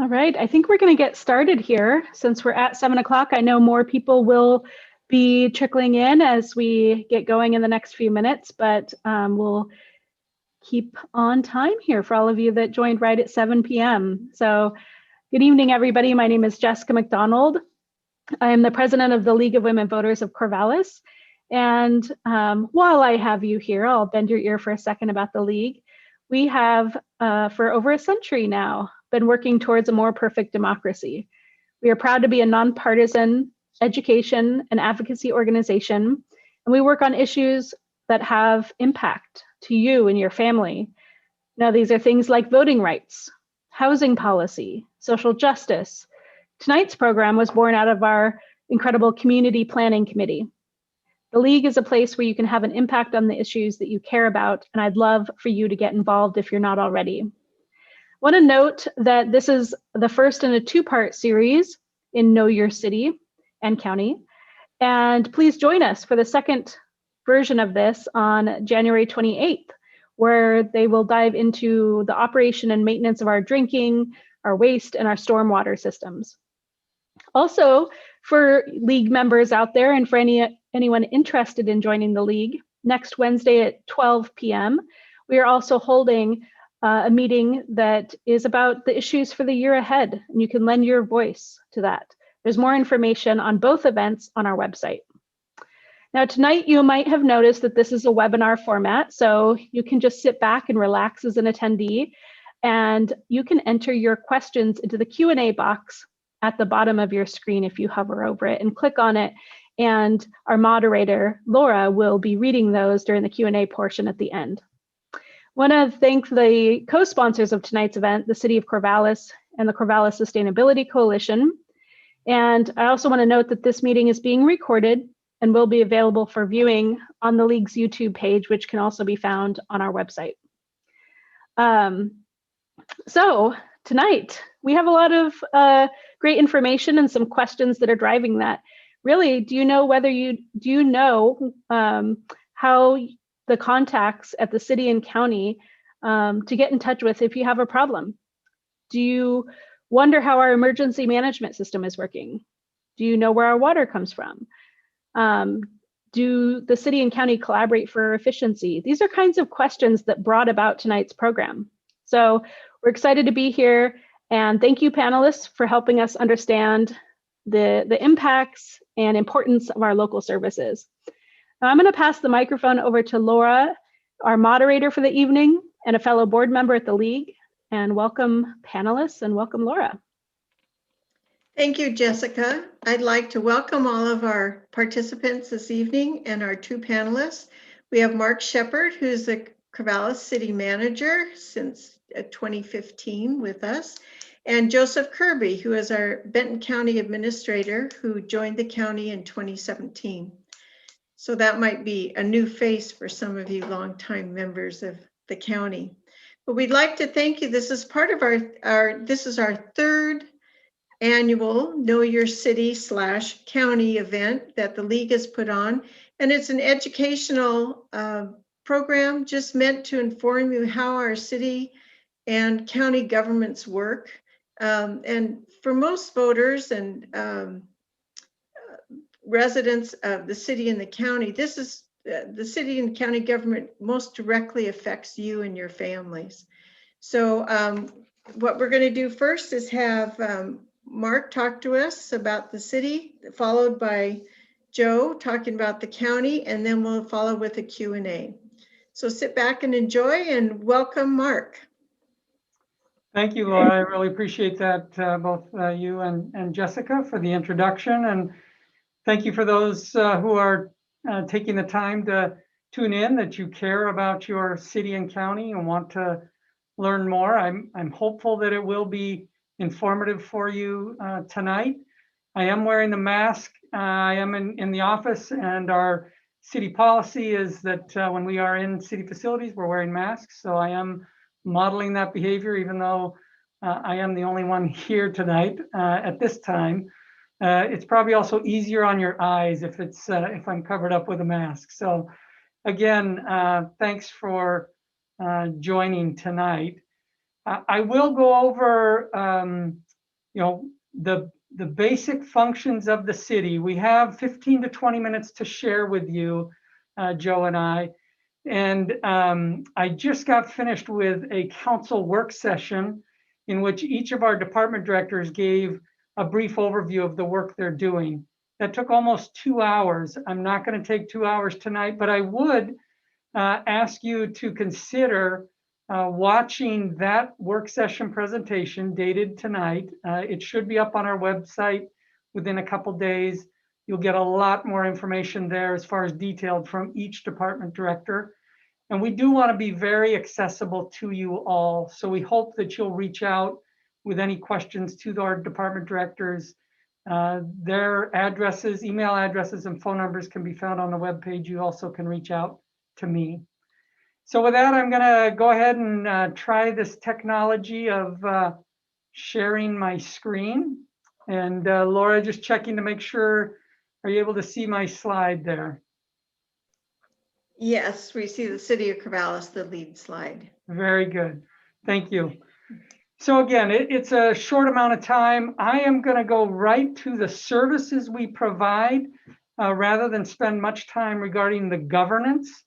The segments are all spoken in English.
All right, I think we're going to get started here. Since we're at 7 o'clock, I know more people will be trickling in as we get going in the next few minutes, but we'll keep on time here for all of you that joined right at 7 p.m. So good evening, everybody. My name is Jessica McDonald. I am the president of the League of Women Voters of Corvallis. And while I have you here, I'll bend your ear for a second about the League. We have, for over a century now, been working towards a more perfect democracy. We are proud to be a nonpartisan education and advocacy organization, and we work on issues that have impact to you and your family. Now, these are things like voting rights, housing policy, social justice. Tonight's program was born out of our incredible community planning committee. The League is a place where you can have an impact on the issues that you care about, and I'd love for you to get involved if you're not already. I want to note that this is the first in a two-part series in Know Your City and County. And please join us for the second version of this on January 28th, where they will dive into the operation and maintenance of our drinking, our waste, and our stormwater systems. Also, for League members out there and for anyone interested in joining the League, next Wednesday at 12 p.m., we are also holding a meeting that is about the issues for the year ahead, and you can lend your voice to that. There's more information on both events on our website. Now, tonight you might have noticed that this is a webinar format, so you can just sit back and relax as an attendee, and you can enter your questions into the Q&A box at the bottom of your screen if you hover over it and click on it, and our moderator, Laura, will be reading those during the Q&A portion at the end. I want to thank the co-sponsors of tonight's event, the City of Corvallis and the Corvallis Sustainability Coalition. And I also want to note that this meeting is being recorded and will be available for viewing on the League's YouTube page, which can also be found on our website. So tonight, we have a lot of great information and some questions that are driving that. Really, do you know how the contacts at the city and county to get in touch with if you have a problem? Do you wonder how our emergency management system is working? Do you know where our water comes from? Do the city and county collaborate for efficiency? These are kinds of questions that brought about tonight's program. So we're excited to be here, and thank you, panelists, for helping us understand the impacts and importance of our local services. Now I'm going to pass the microphone over to Laura, our moderator for the evening and a fellow board member at the League. And welcome panelists and welcome Laura. Thank you, Jessica. I'd like to welcome all of our participants this evening and our two panelists. We have Mark Shepard, who's the Corvallis City Manager since 2015 with us, and Joseph Kirby, who is our Benton County Administrator, who joined the county in 2017. So that might be a new face for some of you longtime members of the county. But we'd like to thank you. This is part of this is our third annual Know Your City / County event that the League has put on. And it's an educational program just meant to inform you how our city and county governments work. And for most voters and residents of the city and the county, this is the city and county government most directly affects you and your families. So what we're going to do first is have Mark talk to us about the city, followed by Joe talking about the county, and then we'll follow with a Q&A. So sit back and enjoy, and welcome, Mark. Thank you, Laura. I really appreciate that, both you and Jessica, for the introduction. And thank you for those who are taking the time to tune in, that you care about your city and county and want to learn more. I'm hopeful that it will be informative for you tonight. I am wearing the mask. I am in the office, and our city policy is that when we are in city facilities, we're wearing masks. So I am modeling that behavior, even though I am the only one here tonight at this time. It's probably also easier on your eyes if I'm covered up with a mask. So again, thanks for joining tonight. I will go over the basic functions of the city. We have 15 to 20 minutes to share with you, Joe and I. And I just got finished with a council work session in which each of our department directors gave a brief overview of the work they're doing. That took almost 2 hours. I'm not going to take 2 hours tonight, but I would ask you to consider watching that work session presentation dated tonight. It should be up on our website within a couple days. You'll get a lot more information there as far as detailed from each department director. And we do want to be very accessible to you all. So we hope that you'll reach out with any questions to our department directors. Their addresses, email addresses, and phone numbers can be found on the webpage. You also can reach out to me. So with that, I'm going to go ahead and try this technology of sharing my screen. And Laura, just checking to make sure, are you able to see my slide there? Yes, we see the city of Corvallis, the lead slide. Very good. Thank you. So again, it's a short amount of time. I am going to go right to the services we provide rather than spend much time regarding the governance.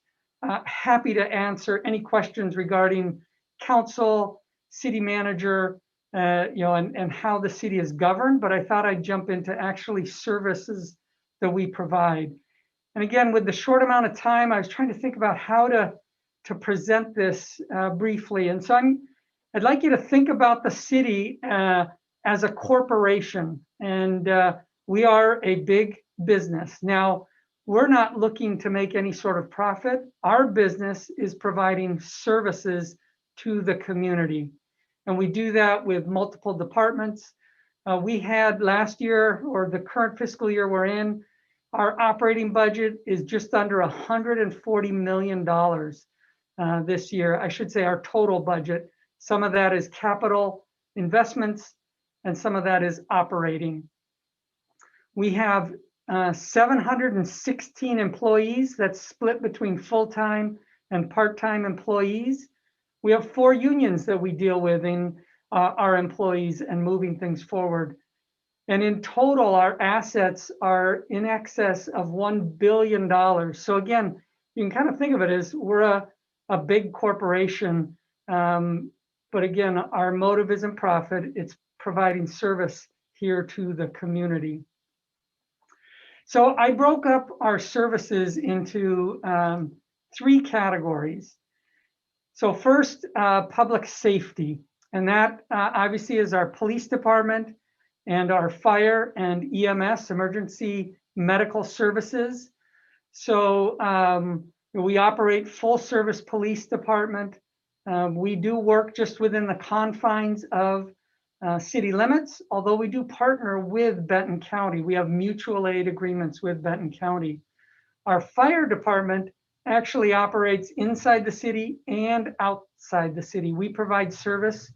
Happy to answer any questions regarding council, city manager, and how the city is governed. But I thought I'd jump into actually services that we provide. And again, with the short amount of time, I was trying to think about how to present this briefly. And so I'd like you to think about the city as a corporation, and we are a big business. Now, we're not looking to make any sort of profit. Our business is providing services to the community, and we do that with multiple departments. We had last year, or the current fiscal year we're in, our operating budget is just under $140 million this year. I should say our total budget. Some of that is capital investments, and some of that is operating. We have 716 employees that's split between full-time and part-time employees. We have 4 unions that we deal with in our employees and moving things forward. And in total, our assets are in excess of $1 billion. So again, you can kind of think of it as we're a big corporation. But again, our motive isn't profit, it's providing service here to the community. So I broke up our services into 3 categories. So first, public safety, and that obviously is our police department and our fire and EMS, emergency medical services. So we operate full service police department. We do work just within the confines of city limits, although we do partner with Benton County. We have mutual aid agreements with Benton County. Our fire department actually operates inside the city and outside the city. We provide service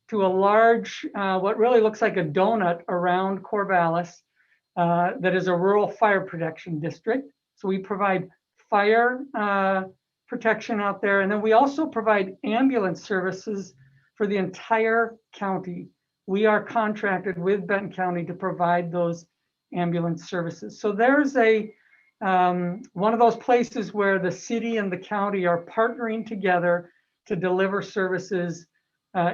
to a large, what really looks like a donut around Corvallis, that is a rural fire protection district. So we provide fire protection out there. And then we also provide ambulance services for the entire county. We are contracted with Benton County to provide those ambulance services. So there's one of those places where the city and the county are partnering together to deliver services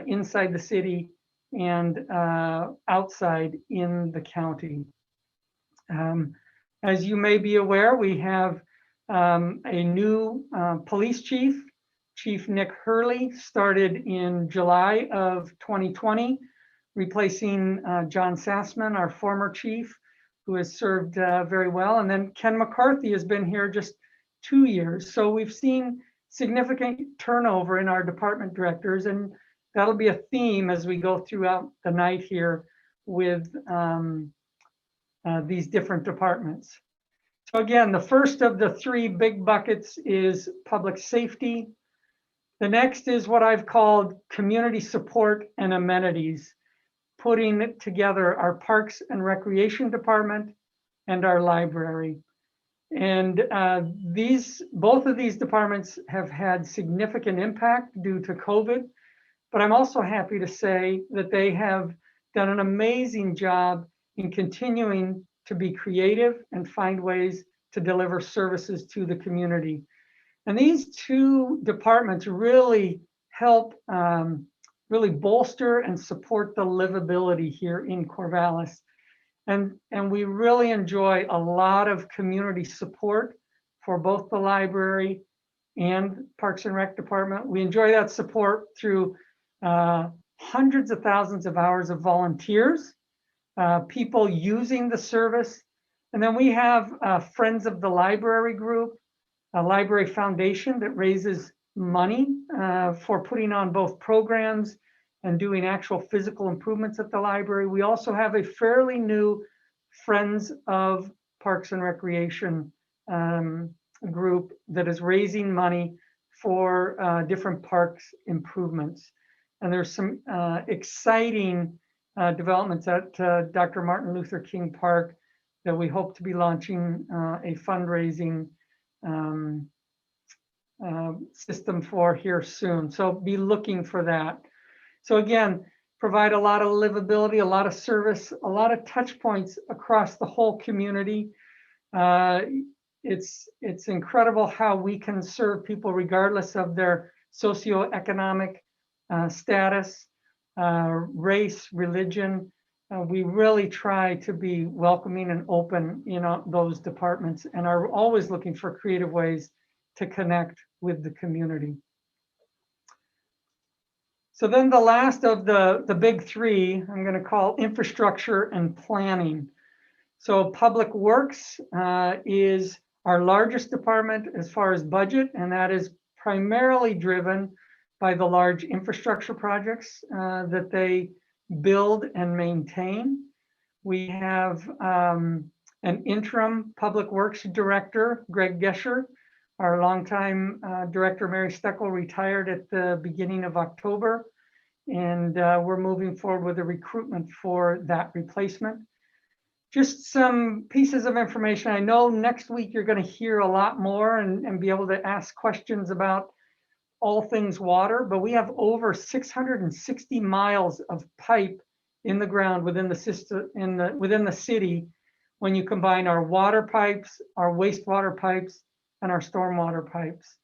inside the city and outside in the county. As you may be aware, we have a new police chief, Chief Nick Hurley, started in July of 2020, replacing John Sassman, our former chief, who has served very well. And then Ken McCarthy has been here just 2 years. So we've seen significant turnover in our department directors, and that'll be a theme as we go throughout the night here with these different departments. So again, the first of the 3 big buckets is public safety. The next is what I've called community support and amenities, putting together our Parks and Recreation Department and our library. And both of these departments have had significant impact due to COVID, but I'm also happy to say that they have done an amazing job in continuing to be creative and find ways to deliver services to the community. And these two departments really help really bolster and support the livability here in Corvallis. And we really enjoy a lot of community support for both the library and Parks and Rec Department. We enjoy that support through hundreds of thousands of hours of volunteers, people using the service. And then we have Friends of the Library group, a library foundation that raises money for putting on both programs and doing actual physical improvements at the library. We also have a fairly new Friends of Parks and Recreation group that is raising money for different parks improvements. And there's some exciting developments at Dr. Martin Luther King Park that we hope to be launching a fundraising system for here soon. So be looking for that. So again, provide a lot of livability, a lot of service, a lot of touch points across the whole community. It's incredible how we can serve people regardless of their socioeconomic status, race, religion. We really try to be welcoming and open in those departments, and are always looking for creative ways to connect with the community. So then the last of the big three, I'm going to call infrastructure and planning. So Public Works is our largest department as far as budget, and that is primarily driven by the large infrastructure projects that they build and maintain. We have an interim Public Works director, Greg Gescher. Our longtime director, Mary Steckel, retired at the beginning of October, and we're moving forward with a recruitment for that replacement. Just some pieces of information. I know next week you're going to hear a lot more and be able to ask questions about all things water, but we have over 660 miles of pipe in the ground within the system, within the city, when you combine our water pipes, our wastewater pipes, and our stormwater pipes.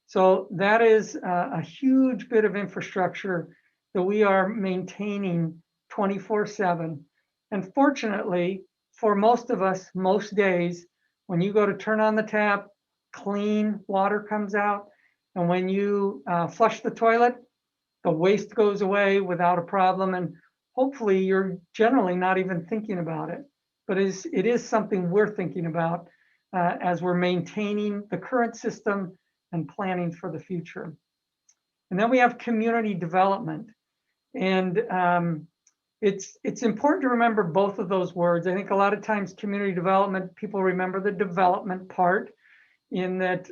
So that is a huge bit of infrastructure that we are maintaining 24/7. And fortunately, for most of us, most days, when you go to turn on the tap, clean water comes out. And when you flush the toilet, the waste goes away without a problem. And hopefully you're generally not even thinking about it. But it is something we're thinking about as we're maintaining the current system and planning for the future. And then we have community development. And it's important to remember both of those words. I think a lot of times community development, people remember the development part, in that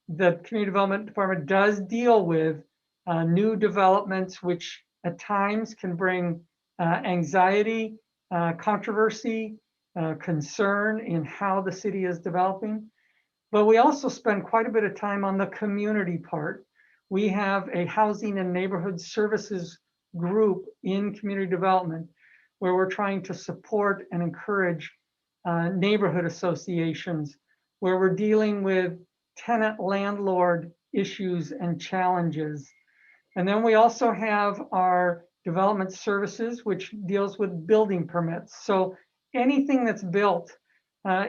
the community development department does deal with new developments, which at times can bring anxiety, controversy, concern in how the city is developing. But we also spend quite a bit of time on the community part. We have a housing and neighborhood services group in community development where we're trying to support and encourage neighborhood associations, where we're dealing with tenant landlord issues and challenges. And then we also have our development services, which deals with building permits. So anything that's built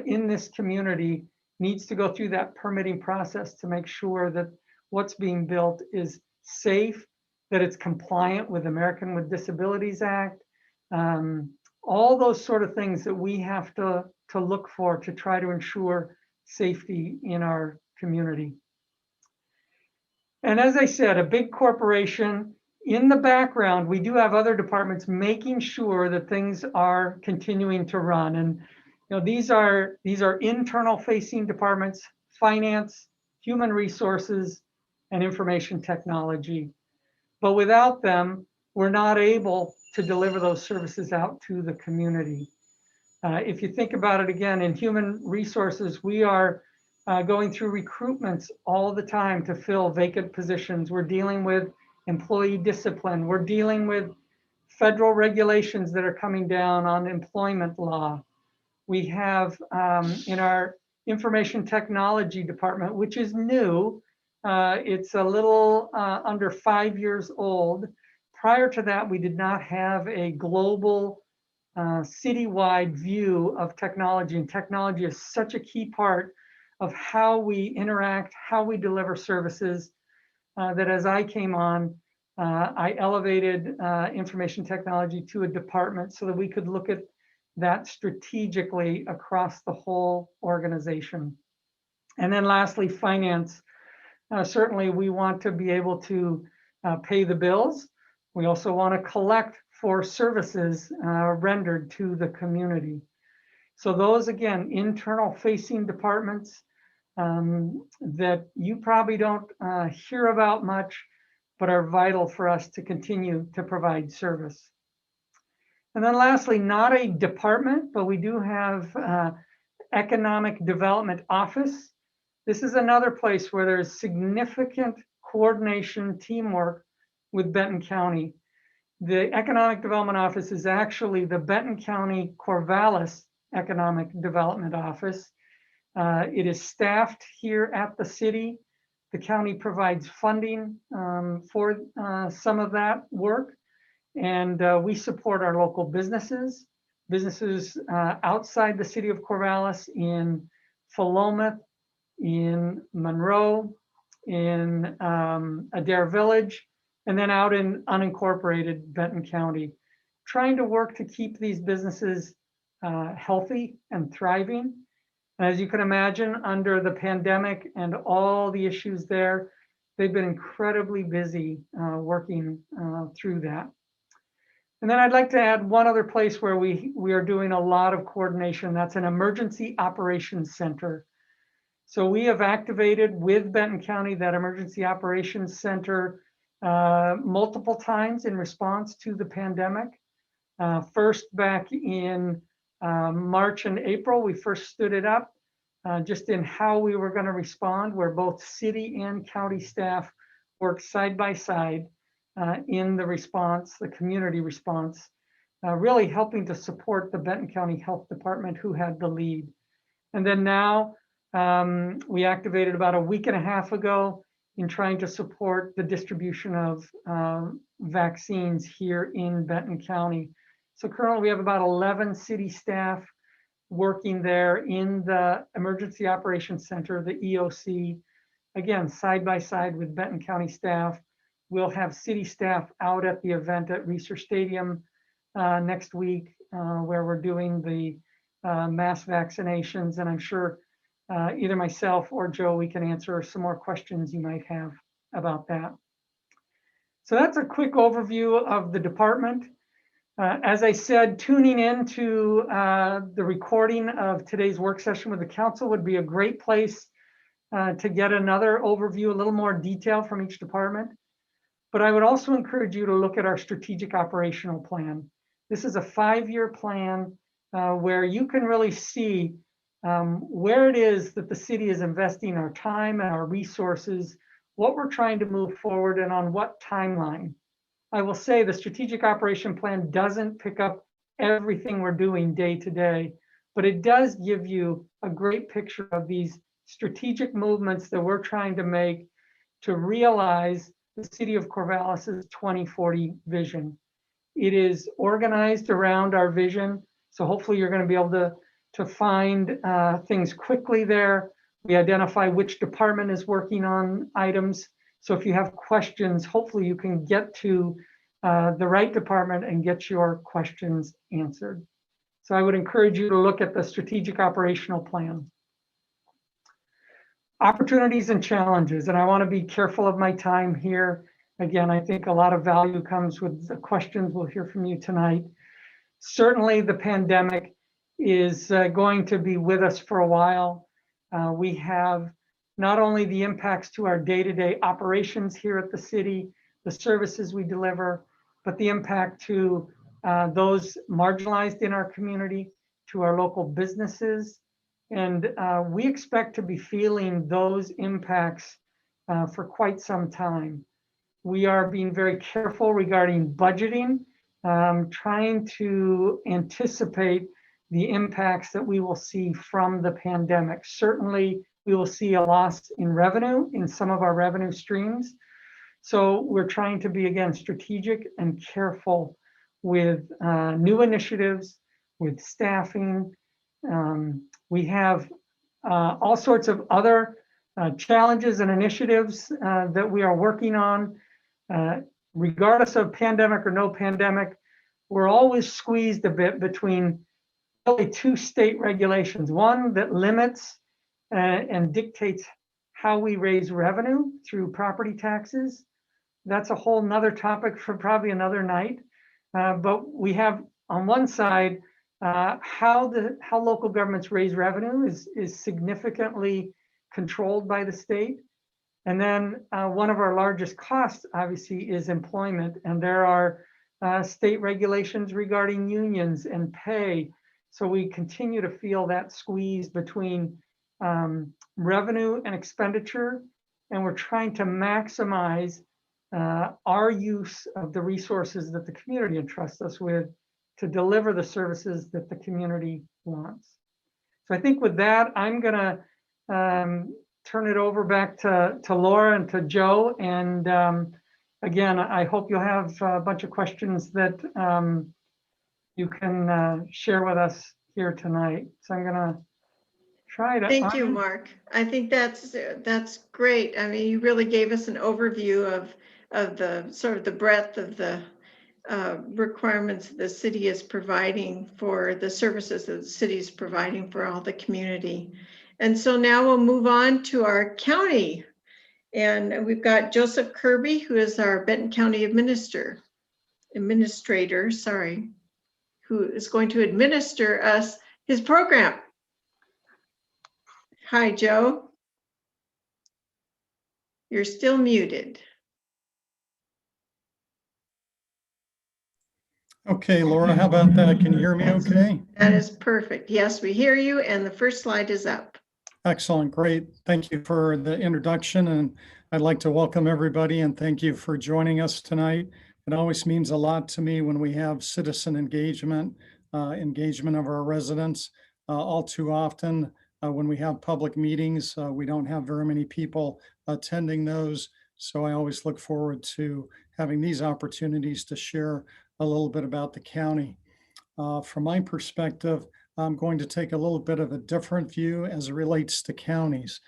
in this community needs to go through that permitting process to make sure that what's being built is safe, that it's compliant with American with Disabilities Act, all those sort of things that we have to look for to try to ensure safety in our community. And as I said, a big corporation. In the background, we do have other departments making sure that things are continuing to run. And these are internal facing departments: finance, human resources, and information technology. But without them, we're not able to deliver those services out to the community. If you think about it again, in human resources, we are going through recruitments all the time to fill vacant positions. We're dealing with employee discipline. We're dealing with federal regulations that are coming down on employment law. We have in our information technology department, which is new, it's a little under 5 years old. Prior to that, we did not have a global citywide view of technology, and technology is such a key part of how we interact, how we deliver services, that as I came on, I elevated information technology to a department so that we could look at that strategically across the whole organization. And then lastly, finance. Certainly we want to be able to pay the bills. We also want to collect for services rendered to the community. So those, again, internal facing departments that you probably don't hear about much, but are vital for us to continue to provide service. And then lastly, not a department, but we do have Economic Development Office. This is another place where there's significant coordination, teamwork with Benton County. The Economic Development Office is actually the Benton County Corvallis Economic Development Office. It is staffed here at the city. The county provides funding for some of that work, and we support our local businesses outside the city of Corvallis, in Philomath, in Monroe, in Adair Village, and then out in unincorporated Benton County, trying to work to keep these businesses healthy and thriving. As you can imagine, under the pandemic and all the issues there, they've been incredibly busy working through that. And then I'd like to add one other place where we are doing a lot of coordination. That's an emergency operations center. So we have activated with Benton County that emergency operations center multiple times in response to the pandemic. First back in March and April, we first stood it up just in how we were going to respond, where both city and county staff worked side by side in the response, the community response, really helping to support the Benton County Health Department, who had the lead. And then now we activated about a week and a half ago in trying to support the distribution of vaccines here in Benton County. So currently we have about 11 city staff working there in the Emergency Operations Center, the EOC, again, side by side with Benton County staff. We'll have city staff out at the event at Reser Stadium next week, where we're doing the mass vaccinations. And I'm sure either myself or Joe, we can answer some more questions you might have about that. So that's a quick overview of the department. As I said, tuning into the recording of today's work session with the council would be a great place to get another overview, a little more detail from each department. But I would also encourage you to look at our strategic operational plan. This is a 5-year plan where you can really see where it is that the city is investing our time and our resources, what we're trying to move forward, and on what timeline. I will say the strategic operation plan doesn't pick up everything we're doing day to day, but it does give you a great picture of these strategic movements that we're trying to make to realize the city of Corvallis's 2040 vision. It is organized around our vision, so hopefully you're going to be able to find things quickly there. We identify which department is working on items. So if you have questions, hopefully you can get to the right department and get your questions answered. So I would encourage you to look at the strategic operational plan. Opportunities and challenges, and I want to be careful of my time here. Again, I think a lot of value comes with the questions we'll hear from you tonight. Certainly the pandemic is going to be with us for a while. We have not only the impacts to our day-to-day operations here at the city, the services we deliver, but the impact to those marginalized in our community, to our local businesses. And we expect to be feeling those impacts for quite some time. We are being very careful regarding budgeting trying to anticipate the impacts that we will see from the pandemic. Certainly, we will see a loss in revenue in some of our revenue streams. So we're trying to be, again, strategic and careful with new initiatives, with staffing. We have all sorts of other challenges and initiatives that we are working on. Regardless of pandemic or no pandemic, we're always squeezed a bit between really two state regulations. One that limits and dictates how we raise revenue through property taxes. That's a whole nother topic for probably another night. But we have on one side, how local governments raise revenue is significantly controlled by the state. And then one of our largest costs, obviously, is employment. And there are state regulations regarding unions and pay. So we continue to feel that squeeze between revenue and expenditure. And we're trying to maximize our use of the resources that the community entrusts us with to deliver the services that the community wants. So I think with that, I'm going to turn it over back to Laura and to Joe. And again, I hope you'll have a bunch of questions that you can share with us here tonight. So I'm going to try to. Thank you, Mark. I think that's great. I mean, you really gave us an overview of the sort of the breadth of the requirements the city is providing for the services that the city is providing for all the community. And so now we'll move on to our county. And we've got Joseph Kirby, who is our Benton County administrator, who is going to administer us his program. Hi, Joe. You're still muted. Okay, Laura, how about that? Can you hear me okay? That is perfect. Yes, we hear you. And the first slide is up. Excellent, great. Thank you for the introduction. And I'd like to welcome everybody and thank you for joining us tonight. It always means a lot to me when we have citizen engagement of our residents. All too often, when we have public meetings, we don't have very many people attending those. So I always look forward to having these opportunities to share a little bit about the county. From my perspective, I'm going to take a little bit of a different view as it relates to counties.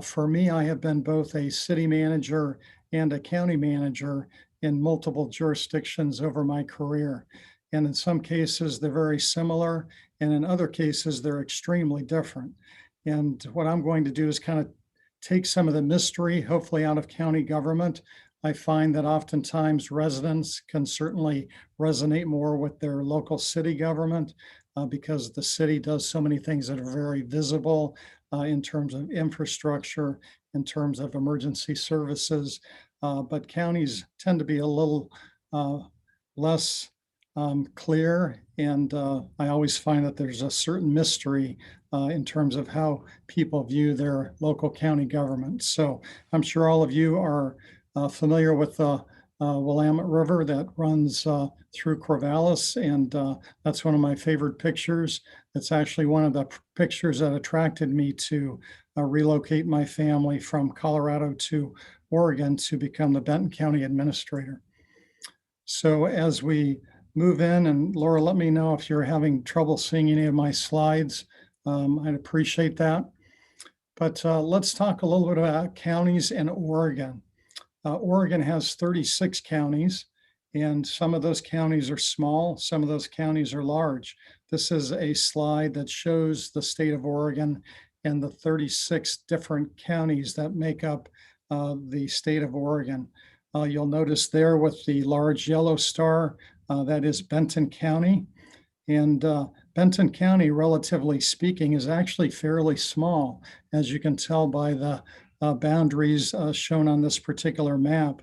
For me, I have been both a city manager and a county manager in multiple jurisdictions over my career. And in some cases, they're very similar. And in other cases, they're extremely different. And what I'm going to do is kind of take some of the mystery, hopefully, out of county government. I find that oftentimes residents can certainly resonate more with their local city government because the city does so many things that are very visible in terms of infrastructure, in terms of emergency services. But counties tend to be a little less clear. And I always find that there's a certain mystery in terms of how people view their local county government. So I'm sure all of you are familiar with the Willamette River that runs through Corvallis, and that's one of my favorite pictures. It's actually one of the pictures that attracted me to relocate my family from Colorado to Oregon to become the Benton County Administrator. So as we move in, and Laura, let me know if you're having trouble seeing any of my slides. I'd appreciate that. But let's talk a little bit about counties in Oregon. Oregon has 36 counties, and some of those counties are small, some of those counties are large. This is a slide that shows the state of Oregon and the 36 different counties that make up the state of Oregon. You'll notice there with the large yellow star, that is Benton County. And Benton County, relatively speaking, is actually fairly small, as you can tell by the boundaries shown on this particular map.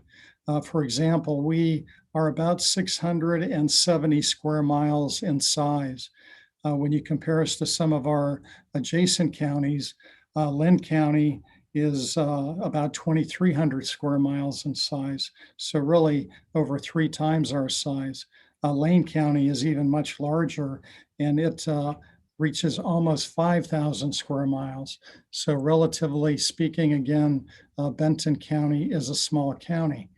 For example, we are about 670 square miles in size. When you compare us to some of our adjacent counties, Linn County is about 2,300 square miles in size. So really over 3 times our size. Lane County is even much larger, and it reaches almost 5,000 square miles. So relatively speaking, again, Benton County is a small county.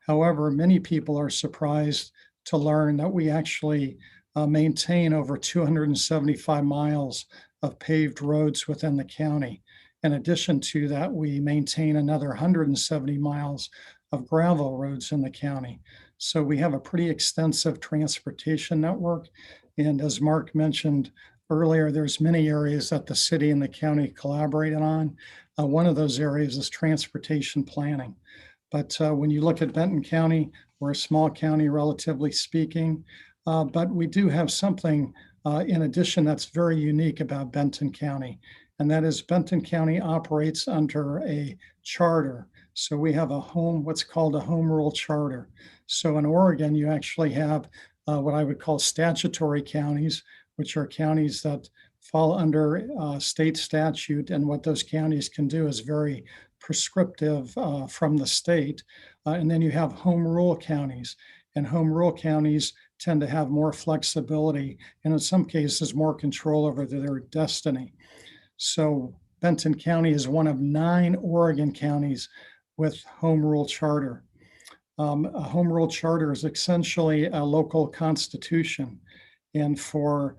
However, many people are surprised to learn that we actually maintain over 275 miles of paved roads within the county. In addition to that, we maintain another 170 miles of gravel roads in the county. So we have a pretty extensive transportation network. And as Mark mentioned earlier, there's many areas that the city and the county collaborated on. One of those areas is transportation planning. But when you look at Benton County, we're a small county, relatively speaking, but we do have something in addition that's very unique about Benton County, and that is Benton County operates under a charter. So we have what's called a home rule charter. So in Oregon, you actually have what I would call statutory counties, which are counties that fall under state statute, and what those counties can do is very prescriptive from the state. And then you have home rule counties, and home rule counties tend to have more flexibility and in some cases more control over their destiny. So Benton County is one of 9 Oregon counties with home rule charter. A home rule charter is essentially a local constitution. And for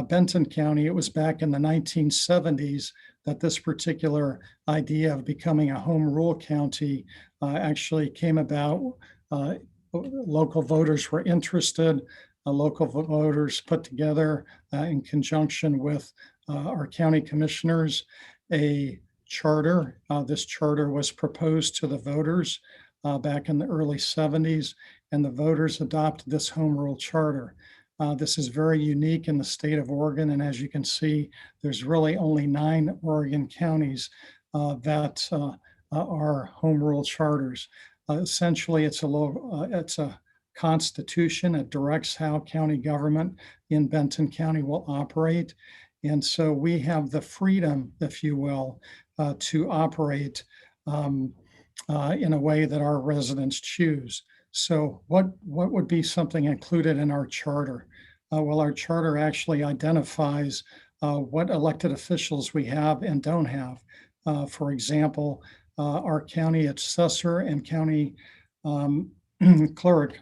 Benton County, it was back in the 1970s that this particular idea of becoming a home rule county actually came about. Local voters were interested. Local voters put together in conjunction with our county commissioners a charter. This charter was proposed to the voters back in the early 70s, and the voters adopted this home rule charter. This is very unique in the state of Oregon, and as you can see, there's really only 9 Oregon counties that are home rule charters. Essentially, it's a constitution. It directs how county government in Benton County will operate, and so we have the freedom, if you will, to operate in a way that our residents choose. So what would be something included in our charter? Well, our charter actually identifies what elected officials we have and don't have. For example, our county assessor and county clerk,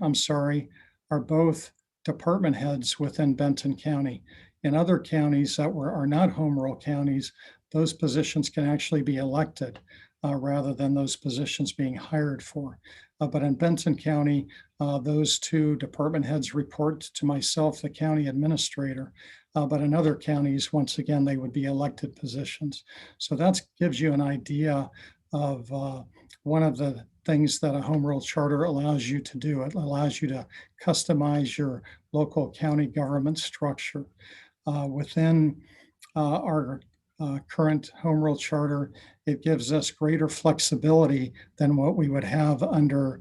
are both department heads within Benton County. In other counties that are not home rule counties, those positions can actually be elected rather than those positions being hired for. But in Benton County, those 2 department heads report to myself, the county administrator. But in other counties, once again, they would be elected positions. So that gives you an idea of one of the things that a home rule charter allows you to do. It allows you to customize your local county government structure. Within our current home rule charter, it gives us greater flexibility than what we would have under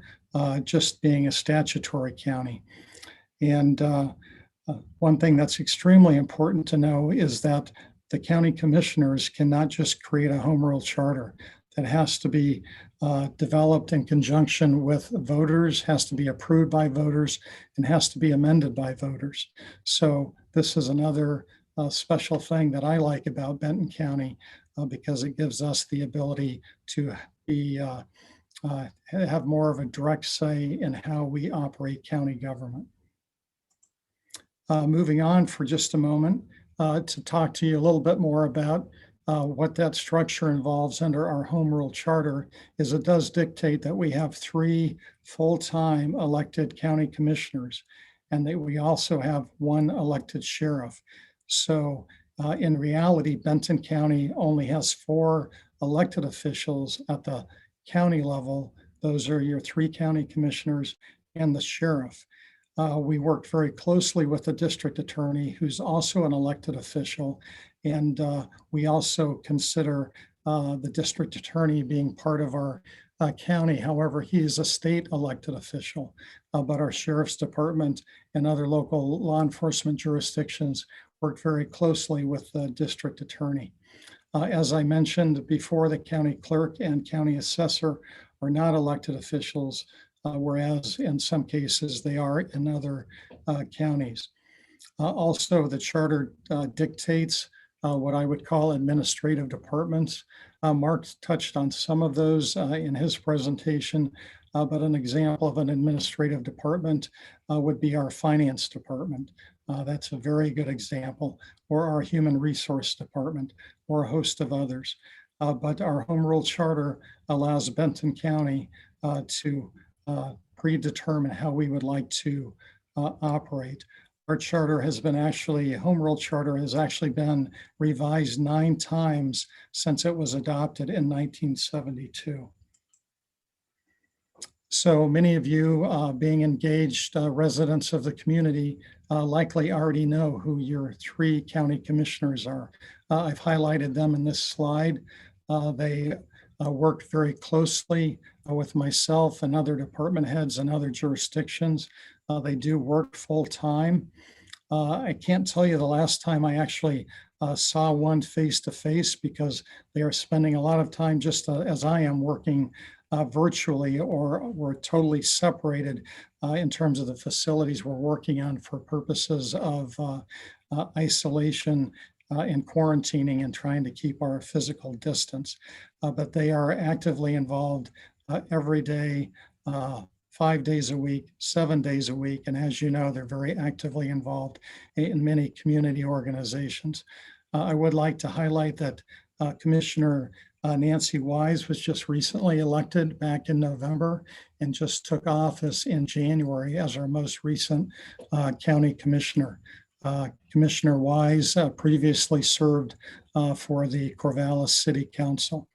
just being a statutory county. And one thing that's extremely important to know is that the county commissioners cannot just create a home rule charter. That has to be developed in conjunction with voters, has to be approved by voters, and has to be amended by voters. So this is another special thing that I like about Benton County because it gives us the ability to have more of a direct say in how we operate county government. Moving on for just a moment to talk to you a little bit more about what that structure involves under our home rule charter is it does dictate that we have 3 full-time elected county commissioners, and that we also have 1 elected sheriff. So in reality, Benton County only has 4 elected officials at the county level. Those are your 3 county commissioners and the sheriff. We worked very closely with the district attorney, who's also an elected official. And we also consider the district attorney being part of our county. However, he is a state elected official, but our sheriff's department and other local law enforcement jurisdictions work very closely with the district attorney. As I mentioned before, the county clerk and county assessor are not elected officials. whereas in some cases they are in other counties. Also, the charter dictates what I would call administrative departments. Mark touched on some of those in his presentation, but an example of an administrative department would be our finance department. That's a very good example, or our human resource department, or a host of others. But our home rule charter allows Benton County to predetermine how we would like to operate. Our charter has been home rule charter has actually been revised 9 times since it was adopted in 1972. So many of you being engaged residents of the community likely already know who your 3 county commissioners are. I've highlighted them in this slide. They work very closely with myself and other department heads and other jurisdictions. They do work full time. I can't tell you the last time I actually saw one face to face, because they are spending a lot of time, just as I am, working virtually, or we're totally separated in terms of the facilities we're working on for purposes of isolation and quarantining and trying to keep our physical distance. But they are actively involved every day, 5 days a week, 7 days a week. And as you know, they're very actively involved in many community organizations. I would like to highlight that Commissioner Nancy Wise was just recently elected back in November and just took office in January as our most recent county commissioner. Commissioner Wise previously served for the Corvallis City Council.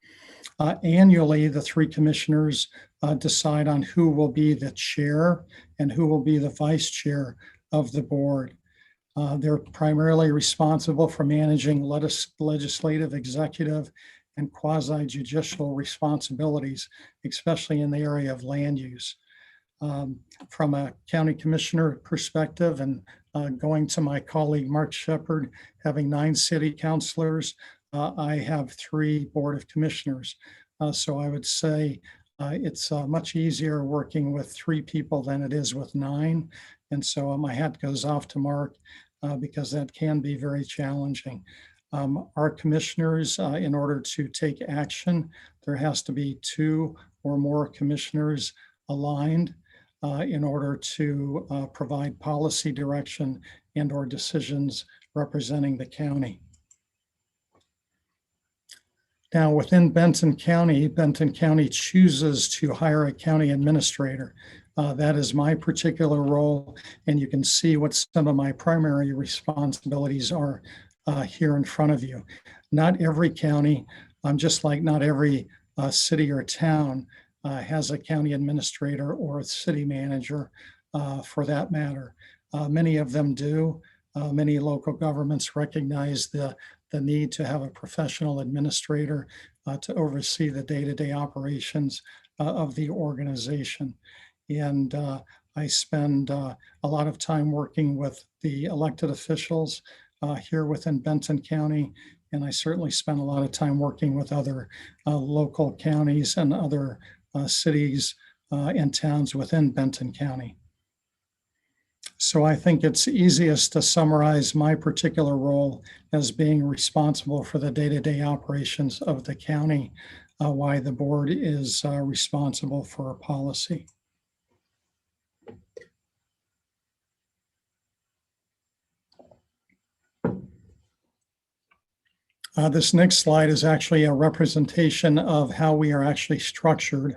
Annually, the 3 commissioners decide on who will be the chair and who will be the vice chair of the board. They're primarily responsible for managing legislative, executive, and quasi-judicial responsibilities, especially in the area of land use. From a county commissioner perspective, and going to my colleague Mark Shepard, having 9 city councilors, I have 3 board of commissioners. So I would say it's much easier working with 3 people than it is with 9. And so my hat goes off to Mark because that can be very challenging. Our commissioners, in order to take action, there has to be 2 or more commissioners aligned in order to provide policy direction and or decisions representing the county. Now, within Benton County chooses to hire a county administrator. That is my particular role, and you can see what some of my primary responsibilities are here in front of you. Not every county, just like not every city or town has a county administrator or a city manager for that matter. Many of them do. Many local governments recognize the need to have a professional administrator to oversee the day-to-day operations of the organization. And I spend a lot of time working with the elected officials here within Benton County, and I certainly spend a lot of time working with other local counties and other cities and towns within Benton County. So I think it's easiest to summarize my particular role as being responsible for the day-to-day operations of the county, why the board is responsible for policy. This next slide is actually a representation of how we are actually structured.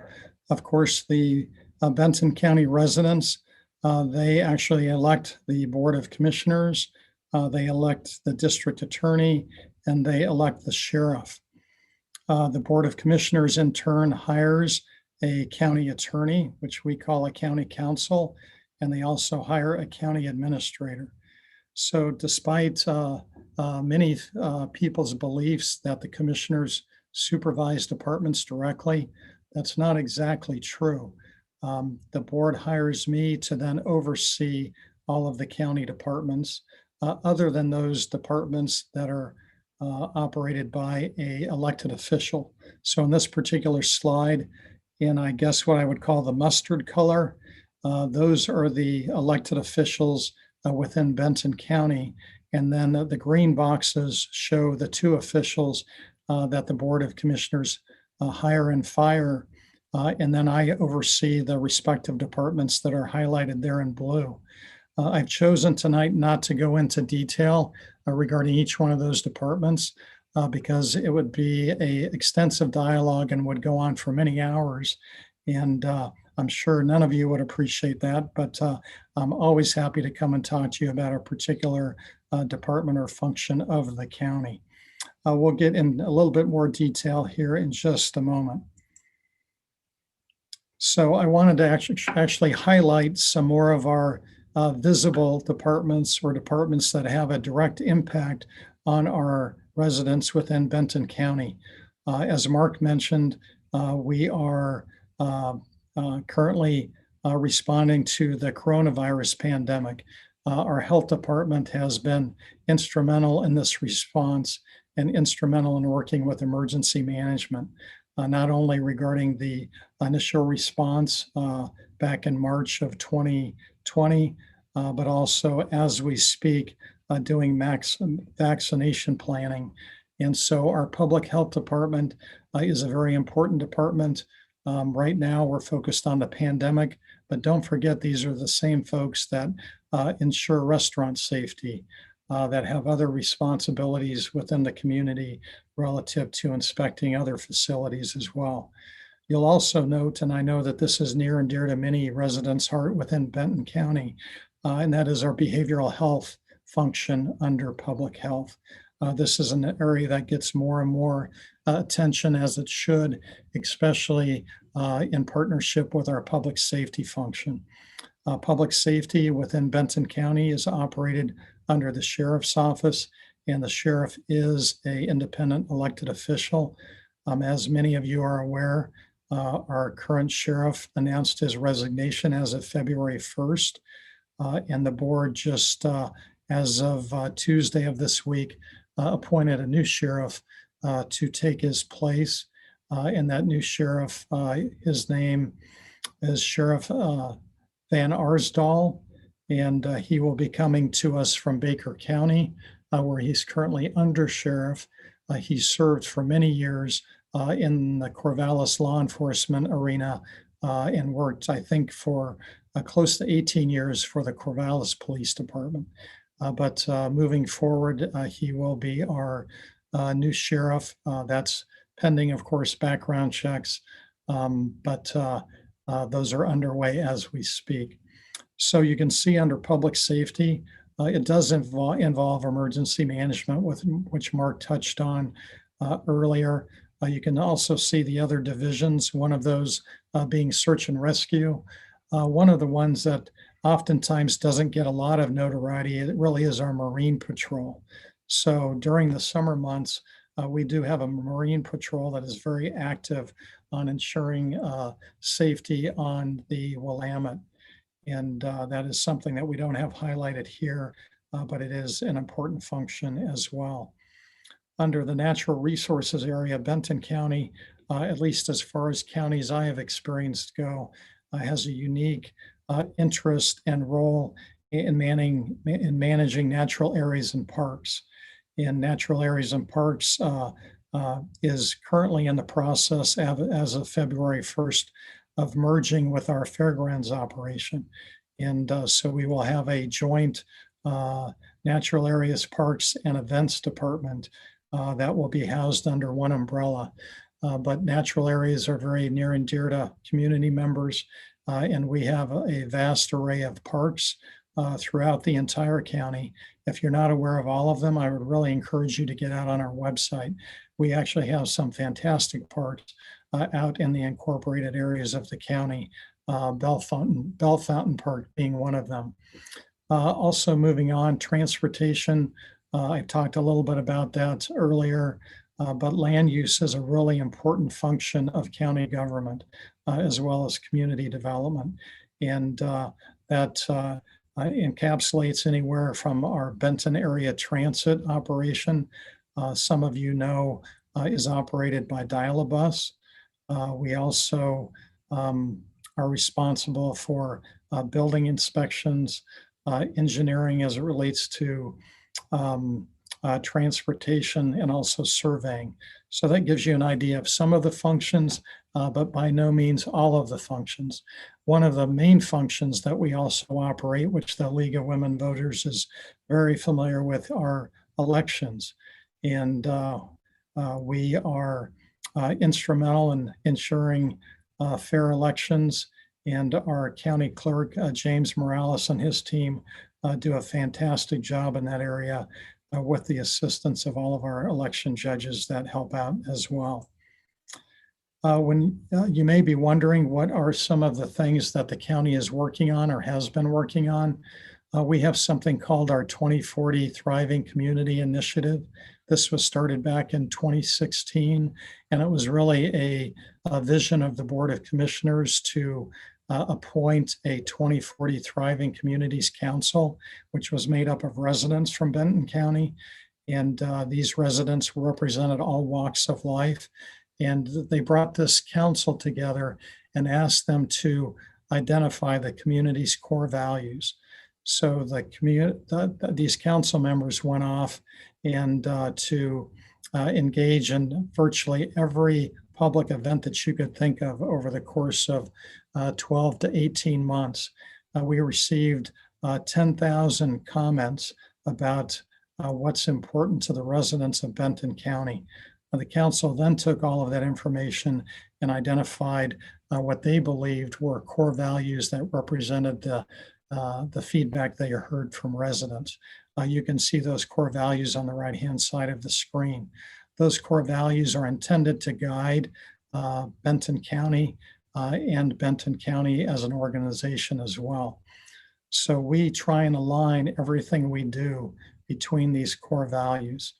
Of course, the Benton County residents, they actually elect the Board of Commissioners, they elect the district attorney, and they elect the sheriff. The Board of Commissioners in turn hires a county attorney, which we call a county counsel, and they also hire a county administrator. So despite many people's beliefs that the commissioners supervise departments directly, that's not exactly true. The board hires me to then oversee all of the county departments, other than those departments that are operated by an elected official. So in this particular slide, in, I guess, what I would call the mustard color. Those are the elected officials within Benton County. And then the green boxes show the two officials that the Board of Commissioners hire and fire. And then I oversee the respective departments that are highlighted there in blue. I've chosen tonight not to go into detail regarding each one of those departments because it would be an extensive dialogue and would go on for many hours. And I'm sure none of you would appreciate that, but I'm always happy to come and talk to you about a particular department or function of the county. We'll get in a little bit more detail here in just a moment. So I wanted to actually highlight some more of our visible departments or departments that have a direct impact on our residents within Benton County. As Mark mentioned, we are currently responding to the coronavirus pandemic. Our health department has been instrumental in this response and instrumental in working with emergency management, not only regarding the initial response back in March of 2020, but also as we speak, doing vaccination planning. And so our public health department is a very important department. Right now, we're focused on the pandemic, but don't forget these are the same folks that ensure restaurant safety, that have other responsibilities within the community relative to inspecting other facilities as well. You'll also note, and I know that this is near and dear to many residents' heart within Benton County, and that is our behavioral health function under public health. This is an area that gets more and more attention, as it should, especially in partnership with our public safety function. Public safety within Benton County is operated under the sheriff's office, and the sheriff is an independent elected official. As many of you are aware, our current sheriff announced his resignation as of February 1st, and the board just as of Tuesday of this week appointed a new sheriff to take his place. And that new sheriff, his name is Sheriff Van Arsdal, and he will be coming to us from Baker County, where he's currently under sheriff. He served for many years in the Corvallis law enforcement arena and worked, I think, for close to 18 years for the Corvallis Police Department. But moving forward, he will be our new sheriff. That's pending, of course, background checks, but those are underway as we speak. So you can see under public safety, it does involve emergency management, which Mark touched on earlier. You can also see the other divisions, one of those being search and rescue. One of the ones that oftentimes doesn't get a lot of notoriety, it really is our Marine Patrol. So during the summer months, we do have a Marine Patrol that is very active on ensuring safety on the Willamette. And that is something that we don't have highlighted here, but it is an important function as well. Under the natural resources area, Benton County, at least as far as counties I have experienced go, has a unique interest and role in managing natural areas and parks. And natural areas and parks is currently in the process as of February 1st of merging with our fairgrounds operation. And so we will have a joint natural areas, parks and events department that will be housed under one umbrella. But natural areas are very near and dear to community members. And we have a vast array of parks throughout the entire county. If you're not aware of all of them, I would really encourage you to get out on our website. We actually have some fantastic parks out in the incorporated areas of the county, Bell Fountain Park being one of them. Also moving on, transportation. I talked a little bit about that earlier, but land use is a really important function of county government, as well as community development. And that encapsulates anywhere from our Benton area transit operation. Some of you know is operated by Dial-A-Bus. We also are responsible for building inspections, engineering as it relates to transportation, and also surveying. So that gives you an idea of some of the functions, but by no means all of the functions. One of the main functions that we also operate, which the League of Women Voters is very familiar with, are elections. And we are instrumental in ensuring fair elections. And our county clerk, James Morales, and his team do a fantastic job in that area with the assistance of all of our election judges that help out as well. When you may be wondering what are some of the things that the county is working on or has been working on, we have something called our 2040 Thriving Community Initiative. This was started back in 2016, and it was really a vision of the Board of Commissioners to appoint a 2040 Thriving Communities Council, which was made up of residents from Benton County. And these residents represented all walks of life. And they brought this council together and asked them to identify the community's core values. So these council members went off and to engage in virtually every public event that you could think of over the course of 12 to 18 months. We received 10,000 comments about what's important to the residents of Benton County. The council then took all of that information and identified what they believed were core values that represented the feedback they heard from residents. You can see those core values on the right-hand side of the screen. Those core values are intended to guide Benton County and Benton County as an organization as well. So we try and align everything we do between these core values.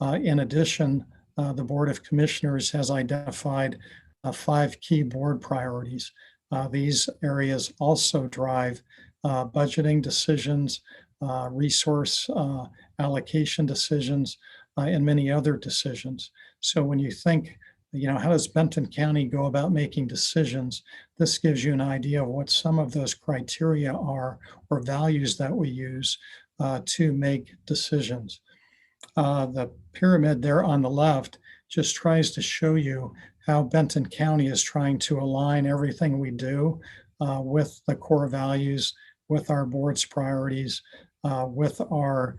In addition, the Board of Commissioners has identified 5 key board priorities. These areas also drive budgeting decisions, resource allocation decisions, and many other decisions. So when you think, how does Benton County go about making decisions? This gives you an idea of what some of those criteria are or values that we use to make decisions. The pyramid there on the left just tries to show you how Benton County is trying to align everything we do with the core values, with our board's priorities, with our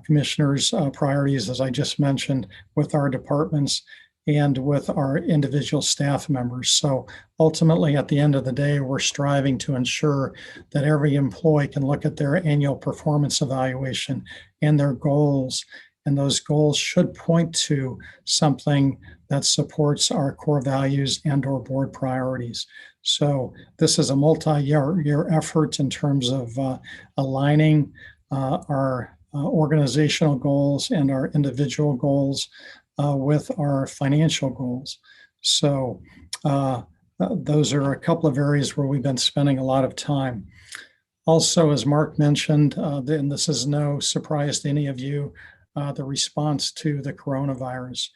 commissioners' priorities, as I just mentioned, with our departments, and with our individual staff members. So ultimately, at the end of the day, we're striving to ensure that every employee can look at their annual performance evaluation and their goals. And those goals should point to something that supports our core values and or board priorities. So this is a multi-year effort in terms of aligning our organizational goals and our individual goals with our financial goals. So those are a couple of areas where we've been spending a lot of time. Also, as Mark mentioned, and this is no surprise to any of you, the response to the coronavirus.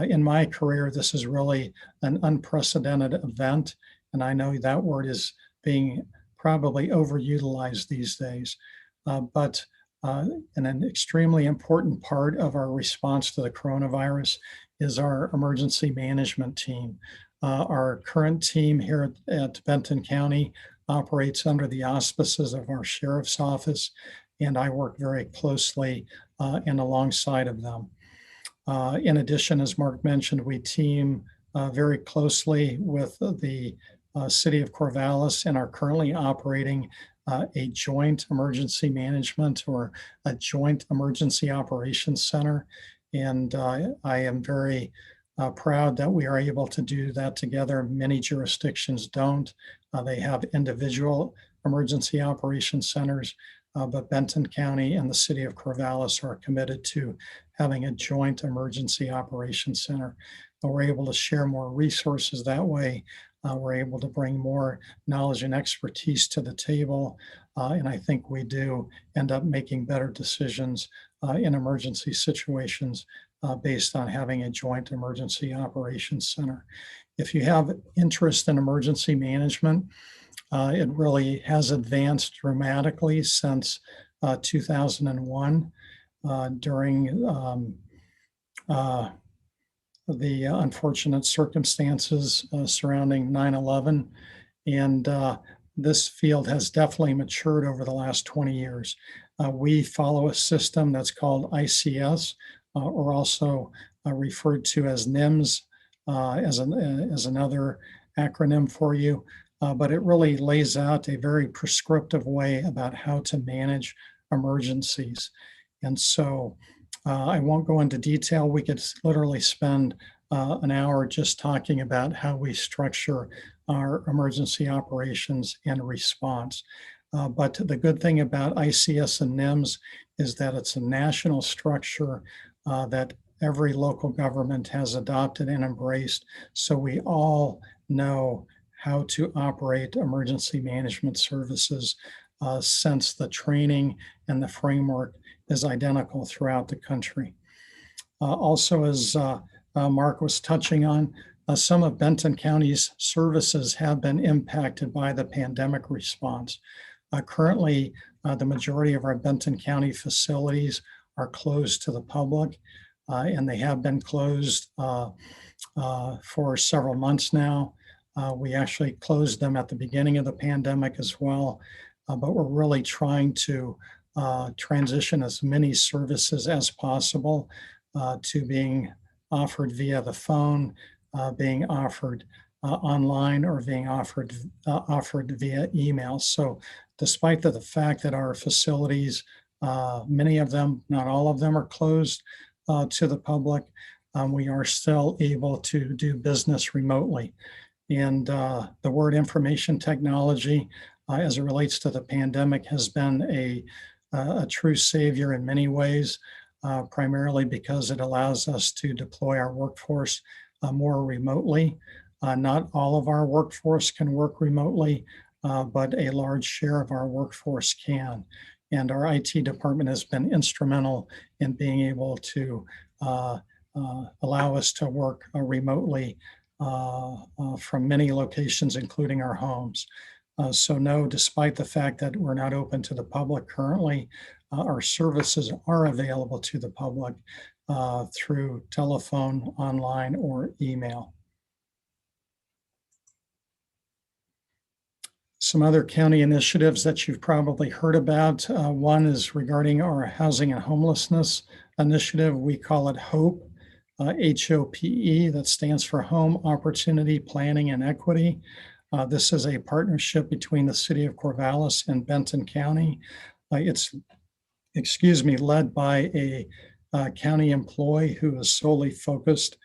In my career, this is really an unprecedented event, and I know that word is being probably overutilized these days. But an extremely important part of our response to the coronavirus is our emergency management team. Our current team here at Benton County operates under the auspices of our sheriff's office, and I work very closely and alongside of them. In addition, as Mark mentioned, we team very closely with the city of Corvallis and are currently operating a joint emergency management or a joint emergency operations center. And I am very proud that we are able to do that together. Many jurisdictions don't. They have individual emergency operations centers, but Benton County and the city of Corvallis are committed to having a joint emergency operations center. And we're able to share more resources that way. We're able to bring more knowledge and expertise to the table. And I think we do end up making better decisions in emergency situations based on having a joint emergency operations center. If you have interest in emergency management, it really has advanced dramatically since 2001 during the unfortunate circumstances surrounding 9/11. And this field has definitely matured over the last 20 years. We follow a system that's called ICS, or also referred to as NIMS, as another acronym for you. But it really lays out a very prescriptive way about how to manage emergencies. And so I won't go into detail. We could literally spend an hour just talking about how we structure our emergency operations and response. But the good thing about ICS and NIMS is that it's a national structure that every local government has adopted and embraced. So we all know how to operate emergency management services since the training and the framework is identical throughout the country. Also, as Mark was touching on, some of Benton County's services have been impacted by the pandemic response. Currently, the majority of our Benton County facilities are closed to the public, and they have been closed for several months now. We actually closed them at the beginning of the pandemic as well, but we're really trying to transition as many services as possible to being offered via the phone, being offered online, or being offered via email. So despite the fact that our facilities, many of them, not all of them, are closed to the public, we are still able to do business remotely. And the word information technology, as it relates to the pandemic, has been a true savior in many ways, primarily because it allows us to deploy our workforce more remotely. Not all of our workforce can work remotely, but a large share of our workforce can. And our IT department has been instrumental in being able to allow us to work remotely from many locations, including our homes. So no, despite the fact that we're not open to the public currently, our services are available to the public through telephone, online, or email. Some other county initiatives that you've probably heard about. One is regarding our housing and homelessness initiative. We call it HOPE, HOPE, that stands for Home Opportunity Planning and Equity. This is a partnership between the city of Corvallis and Benton County. It's led by a county employee who is solely focused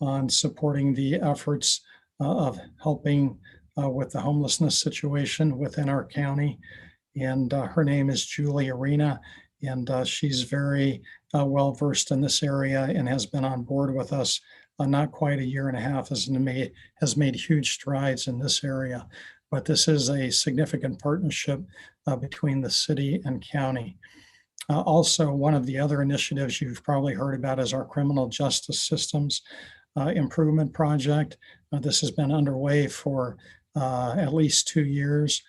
on supporting the efforts of helping with the homelessness situation within our county. And her name is Julie Arena, and she's very well versed in this area and has been on board with us not quite a year and a half, has made huge strides in this area. But this is a significant partnership between the city and county. Also, one of the other initiatives you've probably heard about is our criminal justice systems improvement project. This has been underway for at least 2 years.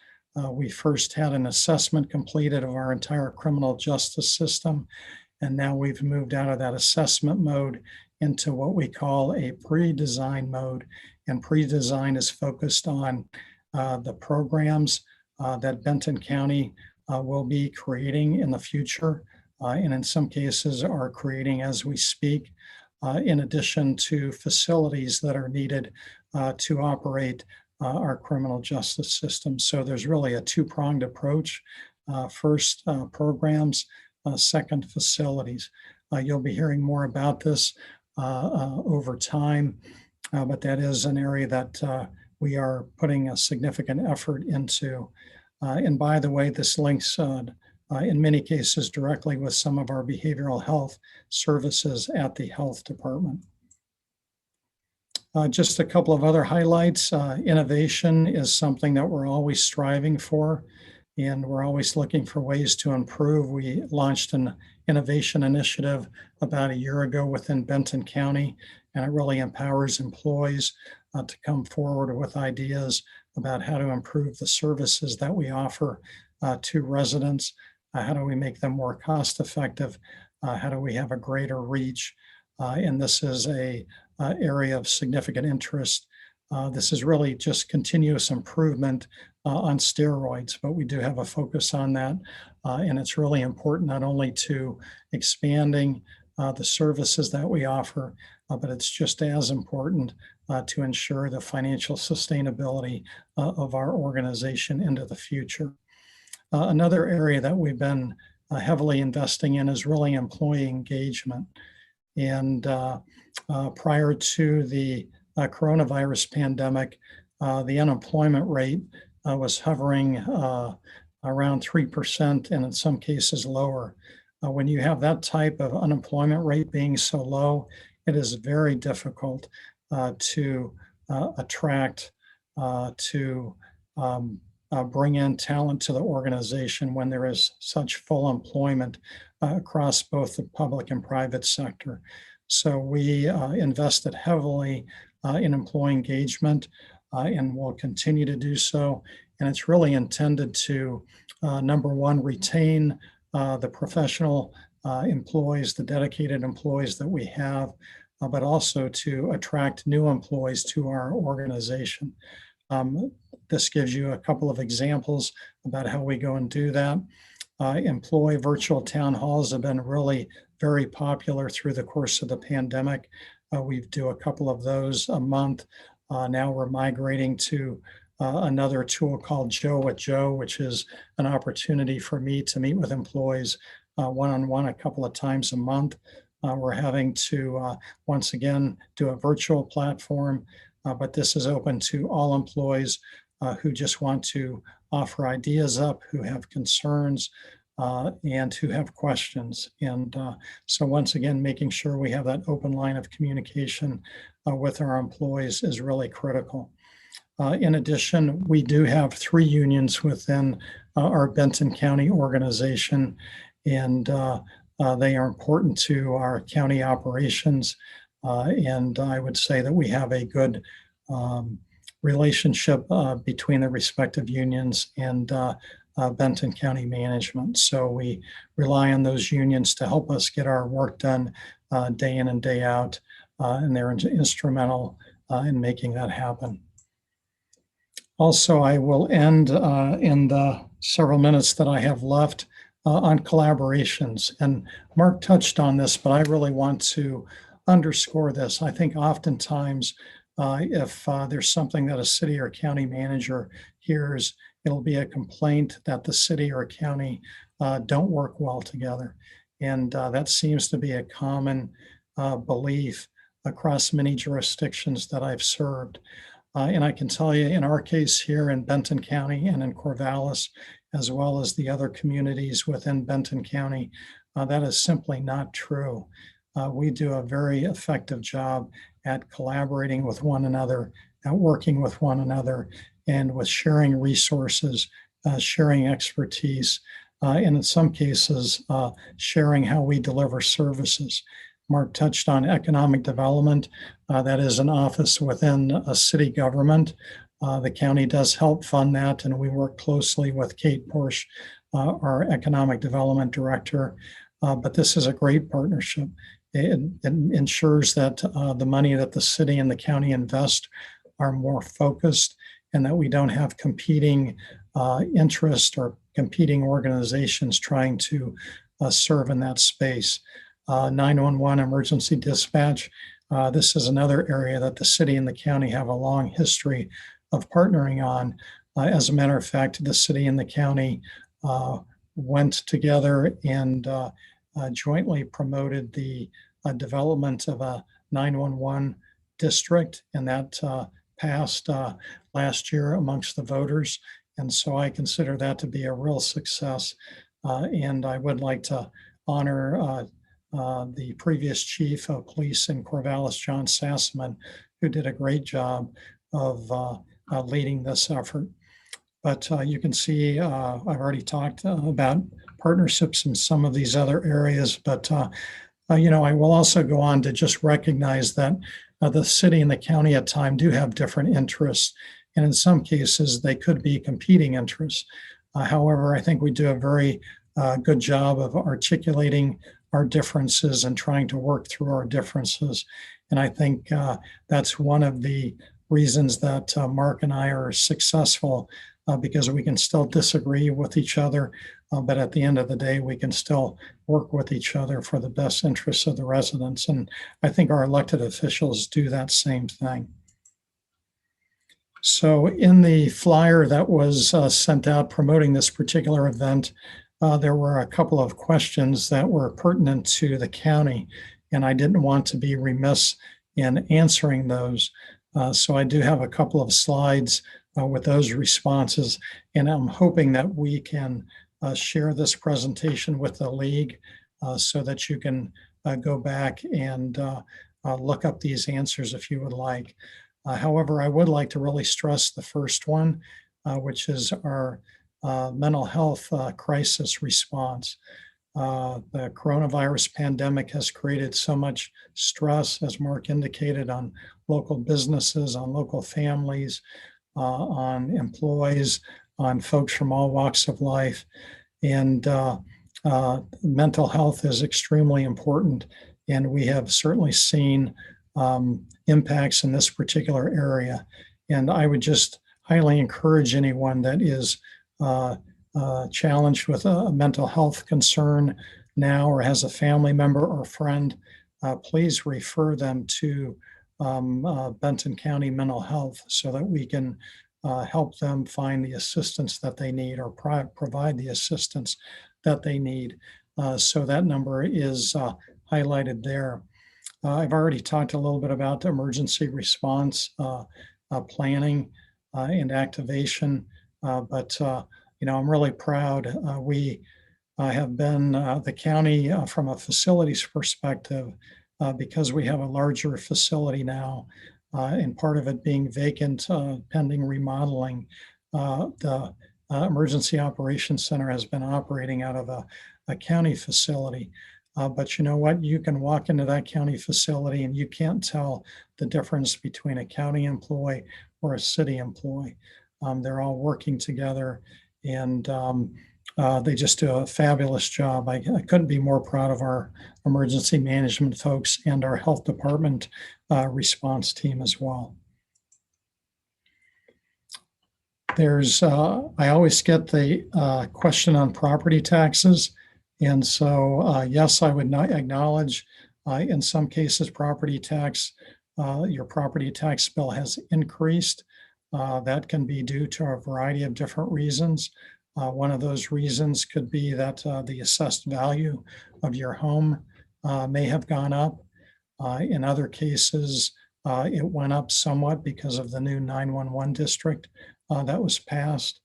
We first had an assessment completed of our entire criminal justice system, and now we've moved out of that assessment mode into what we call a pre-design mode. And pre-design is focused on the programs that Benton County will be creating in the future, and in some cases are creating as we speak, in addition to facilities that are needed to operate our criminal justice system. So there's really a two-pronged approach. First, programs, second, facilities. You'll be hearing more about this over time, but that is an area that we are putting a significant effort into. And by the way, this links in many cases directly with some of our behavioral health services at the health department. Just a couple of other highlights. Innovation is something that we're always striving for, and we're always looking for ways to improve. We launched an innovation initiative about a year ago within Benton County, and it really empowers employees to come forward with ideas about how to improve the services that we offer to residents. How do we make them more cost effective? How do we have a greater reach? And this is a area of significant interest. This is really just continuous improvement on steroids, but we do have a focus on that. And it's really important not only to expanding the services that we offer, but it's just as important to ensure the financial sustainability of our organization into the future. Another area that we've been heavily investing in is really employee engagement. And prior to the coronavirus pandemic, the unemployment rate was hovering around 3% and in some cases lower. When you have that type of unemployment rate being so low, it is very difficult to attract, to bring in talent to the organization when there is such full employment across both the public and private sector. So we invested heavily in employee engagement and will continue to do so. And it's really intended to, number one, retain the professional employees, the dedicated employees that we have, but also to attract new employees to our organization. This gives you a couple of examples about how we go and do that. Employee virtual town halls have been really very popular through the course of the pandemic. We do a couple of those a month. Now we're migrating to another tool called Joe with Joe, which is an opportunity for me to meet with employees one-on-one a couple of times a month. We're having to, once again, do a virtual platform, but this is open to all employees who just want to offer ideas up, who have concerns, and who have questions. And so once again, making sure we have that open line of communication with our employees is really critical. In addition, we do have 3 unions within our Benton County organization, and they are important to our county operations. And I would say that we have a good relationship between the respective unions and Benton County management. So we rely on those unions to help us get our work done day in and day out, and they're instrumental in making that happen. Also, I will end in the several minutes that I have left on collaborations. And Mark touched on this, but I really want to underscore this. I think oftentimes if there's something that a city or county manager hears, it'll be a complaint that the city or county don't work well together. And that seems to be a common belief across many jurisdictions that I've served. And I can tell you in our case here in Benton County and in Corvallis, as well as the other communities within Benton County, that is simply not true. We do a very effective job at collaborating with one another, at working with one another, and with sharing resources, sharing expertise, and in some cases, sharing how we deliver services. Mark touched on economic development. That is an office within a city government. The county does help fund that, and we work closely with Kate Porsch, our economic development director. But this is a great partnership. It ensures that the money that the city and the county invest are more focused, and that we don't have competing interests or competing organizations trying to serve in that space. 911 emergency dispatch. This is another area that the city and the county have a long history of partnering on. As a matter of fact, the city and the county went together and jointly promoted the development of a 911 district, and that passed last year amongst the voters. And so I consider that to be a real success. And I would like to honor the previous chief of police in Corvallis, John Sassaman, who did a great job of leading this effort. But you can see I've already talked about partnerships in some of these other areas. But, I will also go on to just recognize that the city and the county at times do have different interests. And in some cases, they could be competing interests. However, I think we do a very good job of articulating our differences and trying to work through our differences. And I think that's one of the reasons that Mark and I are successful, because we can still disagree with each other, but at the end of the day, we can still work with each other for the best interests of the residents. And I think our elected officials do that same thing. So in the flyer that was sent out promoting this particular event, there were a couple of questions that were pertinent to the county, and I didn't want to be remiss in answering those. So I do have a couple of slides with those responses, and I'm hoping that we can share this presentation with the league so that you can go back and look up these answers if you would like. However, I would like to really stress the first one, which is our mental health crisis response. The coronavirus pandemic has created so much stress, as Mark indicated, on local businesses, on local families, on employees, on folks from all walks of life. And mental health is extremely important. And we have certainly seen impacts in this particular area. And I would just highly encourage anyone that is challenged with a mental health concern now or has a family member or friend, please refer them to Benton County Mental Health so that we can help them find the assistance that they need or provide the assistance that they need. So that number is highlighted there. I've already talked a little bit about the emergency response planning and activation, but I'm really proud. We have been the county from a facilities perspective, because we have a larger facility now, and part of it being vacant pending remodeling. The Emergency Operations Center has been operating out of a county facility. But you know what? You can walk into that county facility and you can't tell the difference between a county employee or a city employee. They're all working together, and they just do a fabulous job. I couldn't be more proud of our emergency management folks and our health department response team as well. I always get the question on property taxes. And so, yes, I would not acknowledge in some cases your property tax bill has increased. That can be due to a variety of different reasons. One of those reasons could be that the assessed value of your home may have gone up. In other cases, it went up somewhat because of the new 911 district that was passed.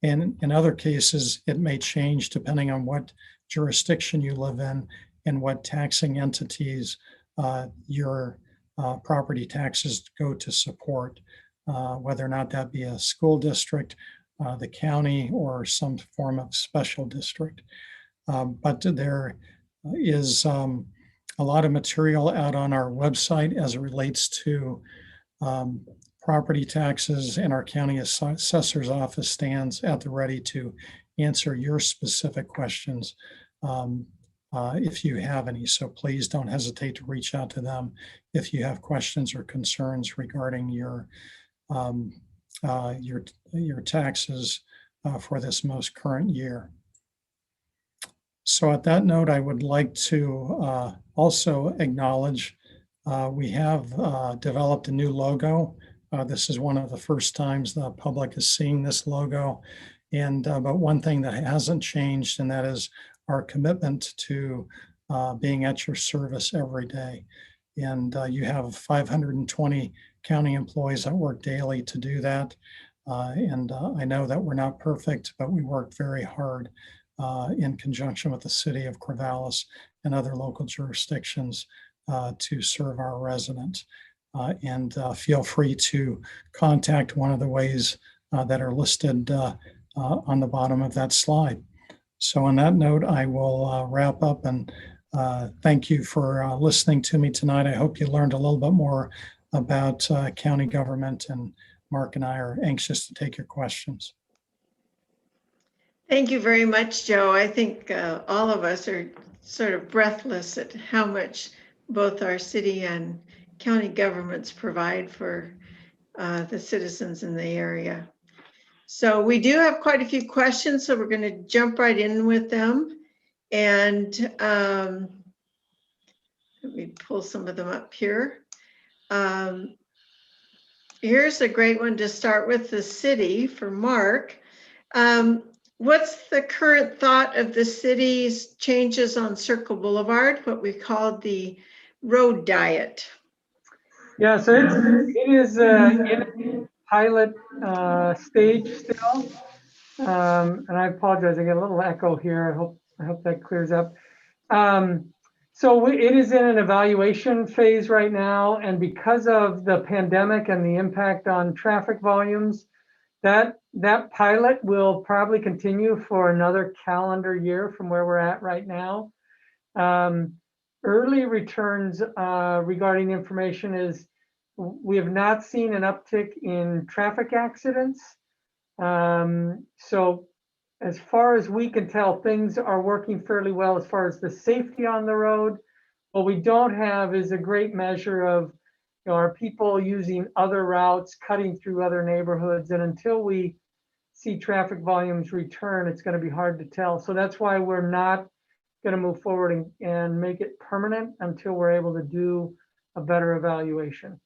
And in other cases, it may change depending on what jurisdiction you live in and what taxing entities your property taxes go to support, whether or not that be a school district, the county, or some form of special district. But there is a lot of material out on our website as it relates to property taxes, and our county assessor's office stands at the ready to answer your specific questions if you have any. So please don't hesitate to reach out to them if you have questions or concerns regarding your taxes for this most current year. So at that note, I would like to also acknowledge we have developed a new logo. This is one of the first times the public is seeing this logo. And but one thing that hasn't changed, and that is our commitment to being at your service every day. And you have 520 county employees that work daily to do that. And I know that we're not perfect, but we work very hard in conjunction with the city of Corvallis and other local jurisdictions to serve our residents. And feel free to contact one of the ways that are listed on the bottom of that slide. So on that note, I will wrap up and thank you for listening to me tonight. I hope you learned a little bit more about county government, and Mark and I are anxious to take your questions. Thank you very much, Joe. I think all of us are sort of breathless at how much both our city and county governments provide for the citizens in the area. So we do have quite a few questions, so we're going to jump right in with them. And let me pull some of them up here. Here's a great one to start with the city for Mark. What's the current thought of the city's changes on Circle Boulevard, what we called the road diet? Yeah, so it is in pilot stage still. And I apologize, I get a little echo here. I hope that clears up. So it is in an evaluation phase right now, and because of the pandemic and the impact on traffic volumes, that pilot will probably continue for another calendar year from where we're at right now. Early returns regarding information is we have not seen an uptick in traffic accidents. So as far as we can tell, things are working fairly well as far as the safety on the road. What we don't have is a great measure of, are people using other routes, cutting through other neighborhoods? And until we see traffic volumes return, it's going to be hard to tell. So that's why we're not going to move forward and make it permanent until we're able to do a better evaluation.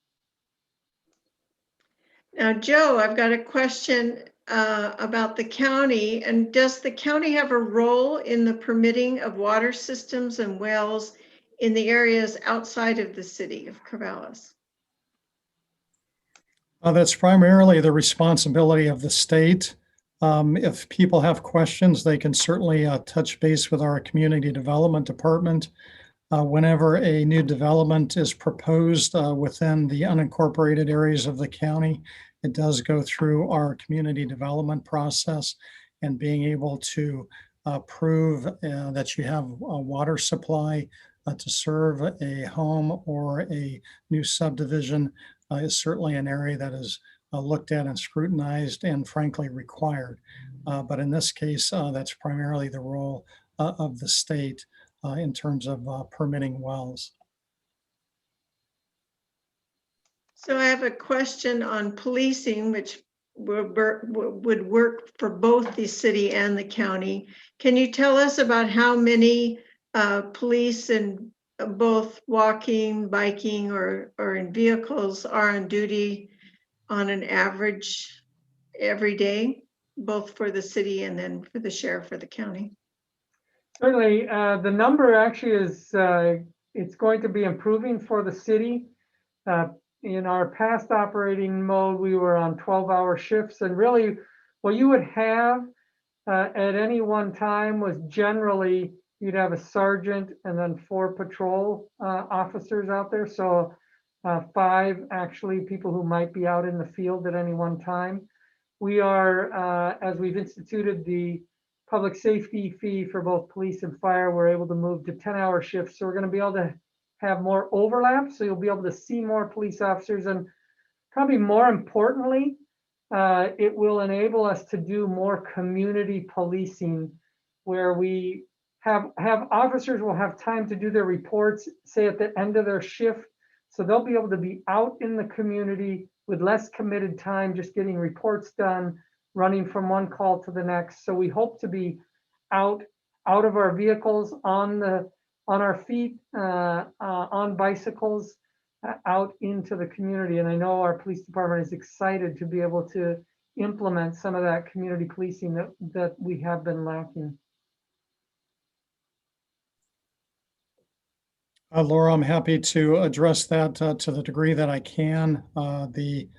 Now, Joe, I've got a question about the county. And does the county have a role in the permitting of water systems and wells in the areas outside of the city of Corvallis? That's primarily the responsibility of the state. If people have questions, they can certainly touch base with our community development department. Whenever a new development is proposed within the unincorporated areas of the county, it does go through our community development process, and being able to prove that you have a water supply to serve a home or a new subdivision is certainly an area that is looked at and scrutinized and frankly required. But in this case, that's primarily the role of the state in terms of permitting wells. So I have a question on policing, which would work for both the city and the county. Can you tell us about how many police in both walking, biking, or in vehicles are on duty on an average every day, both for the city and then for the sheriff for the county? Certainly, the number actually is, it's going to be improving for the city. In our past operating mode, we were on 12-hour shifts, and really what you would have at any one time was generally you'd have a sergeant and then 4 patrol officers out there. So 5 actually people who might be out in the field at any one time. We are, as we've instituted the public safety fee for both police and fire, we're able to move to 10-hour shifts. So we're going to be able to have more overlap. So you'll be able to see more police officers, and probably more importantly, it will enable us to do more community policing, where we have officers will have time to do their reports, say at the end of their shift. So they'll be able to be out in the community with less committed time, just getting reports done, running from one call to the next. So we hope to be out of our vehicles, on our feet, on bicycles, out into the community. And I know our police department is excited to be able to implement some of that community policing that we have been lacking. Laura, I'm happy to address that to the degree that I can. The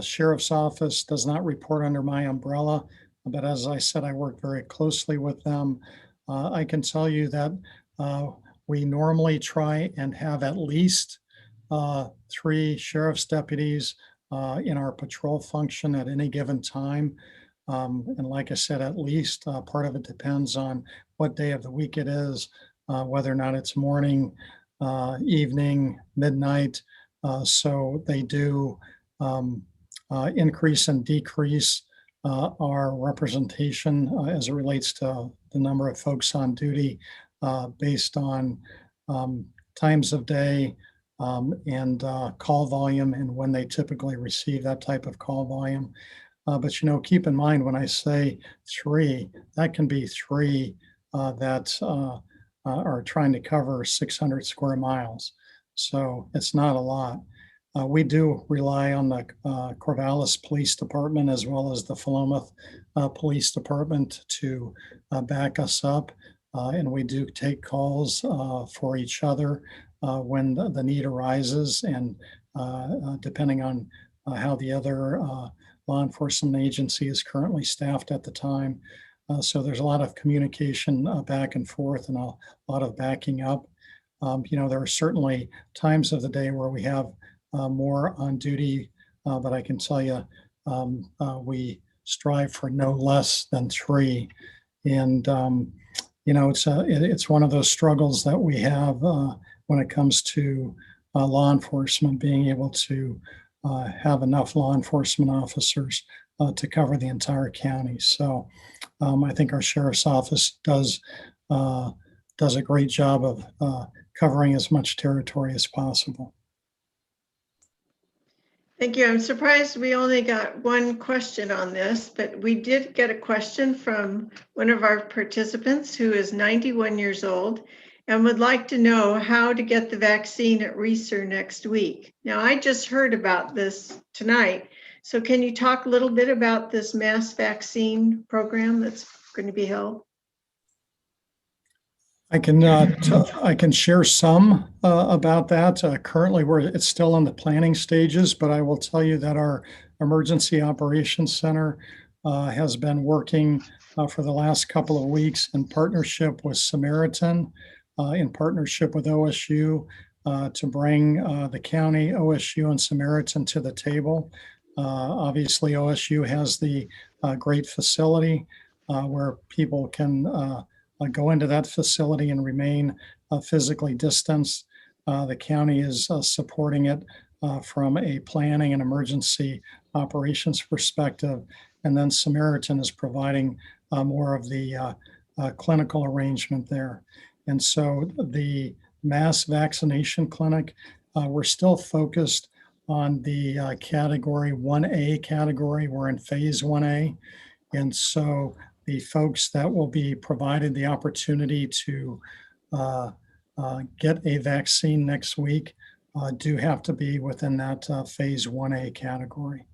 sheriff's office does not report under my umbrella, but as I said, I work very closely with them. I can tell you that we normally try and have at least 3 sheriff's deputies in our patrol function at any given time. And like I said, at least part of it depends on what day of the week it is, whether or not it's morning, evening, midnight. So they do increase and decrease our representation as it relates to the number of folks on duty based on times of day and call volume and when they typically receive that type of call volume. But keep in mind when I say three, that can be three that are trying to cover 600 square miles. So it's not a lot. We do rely on the Corvallis Police Department as well as the Philomath Police Department to back us up. And we do take calls for each other when the need arises, and depending on how the other law enforcement agency is currently staffed at the time. So there's a lot of communication back and forth and a lot of backing up. There are certainly times of the day where we have more on duty, but I can tell you we strive for no less than three. And it's one of those struggles that we have when it comes to law enforcement, being able to have enough law enforcement officers to cover the entire county. So I think our sheriff's office does a great job of covering as much territory as possible. Thank you. I'm surprised we only got one question on this, but we did get a question from one of our participants who is 91 years old and would like to know how to get the vaccine at Reeser next week. Now, I just heard about this tonight. So can you talk a little bit about this mass vaccine program that's going to be held? I can share some about that. Currently, it's still in the planning stages, but I will tell you that our Emergency Operations Center has been working for the last couple of weeks in partnership with Samaritan, in partnership with OSU, to bring the county, OSU, and Samaritan to the table. Obviously, OSU has the great facility where people can go into that facility and remain physically distanced. The county is supporting it from a planning and emergency operations perspective. And then Samaritan is providing more of the clinical arrangement there. And so the mass vaccination clinic, we're still focused on the category 1A category. We're in phase 1A. And so the folks that will be provided the opportunity to get a vaccine next week do have to be within that phase 1A category.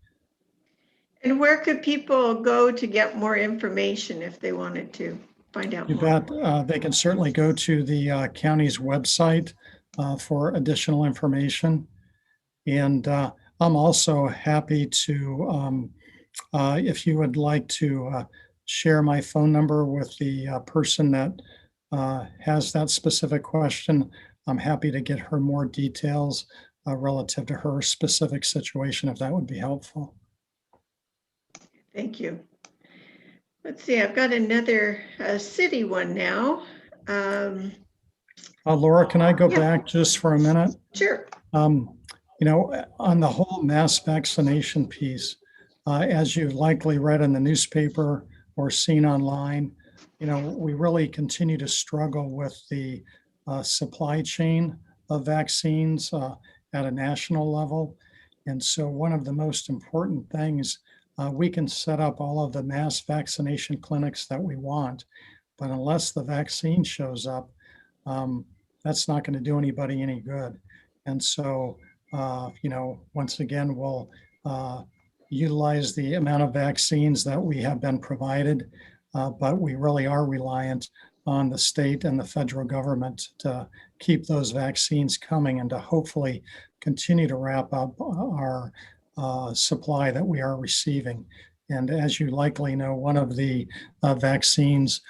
And where could people go to get more information if they wanted to find out You more? bet. They can certainly go to the county's website for additional information. And I'm also happy to, if you would like to share my phone number with the person that has that specific question, I'm happy to get her more details relative to her specific situation, if that would be helpful. Thank you. Let's see, I've got another city one now. Laura, can I go Yeah. back just for a minute? Sure. On the whole mass vaccination piece, as you've likely read in the newspaper or seen online, we really continue to struggle with the supply chain of vaccines at a national level. And so one of the most important things, we can set up all of the mass vaccination clinics that we want, but unless the vaccine shows up, that's not going to do anybody any good. And so, once again, we'll utilize the amount of vaccines that we have been provided, but we really are reliant on the state and the federal government to keep those vaccines coming and to hopefully continue to wrap up our supply that we are receiving. And as you likely know, one of the vaccines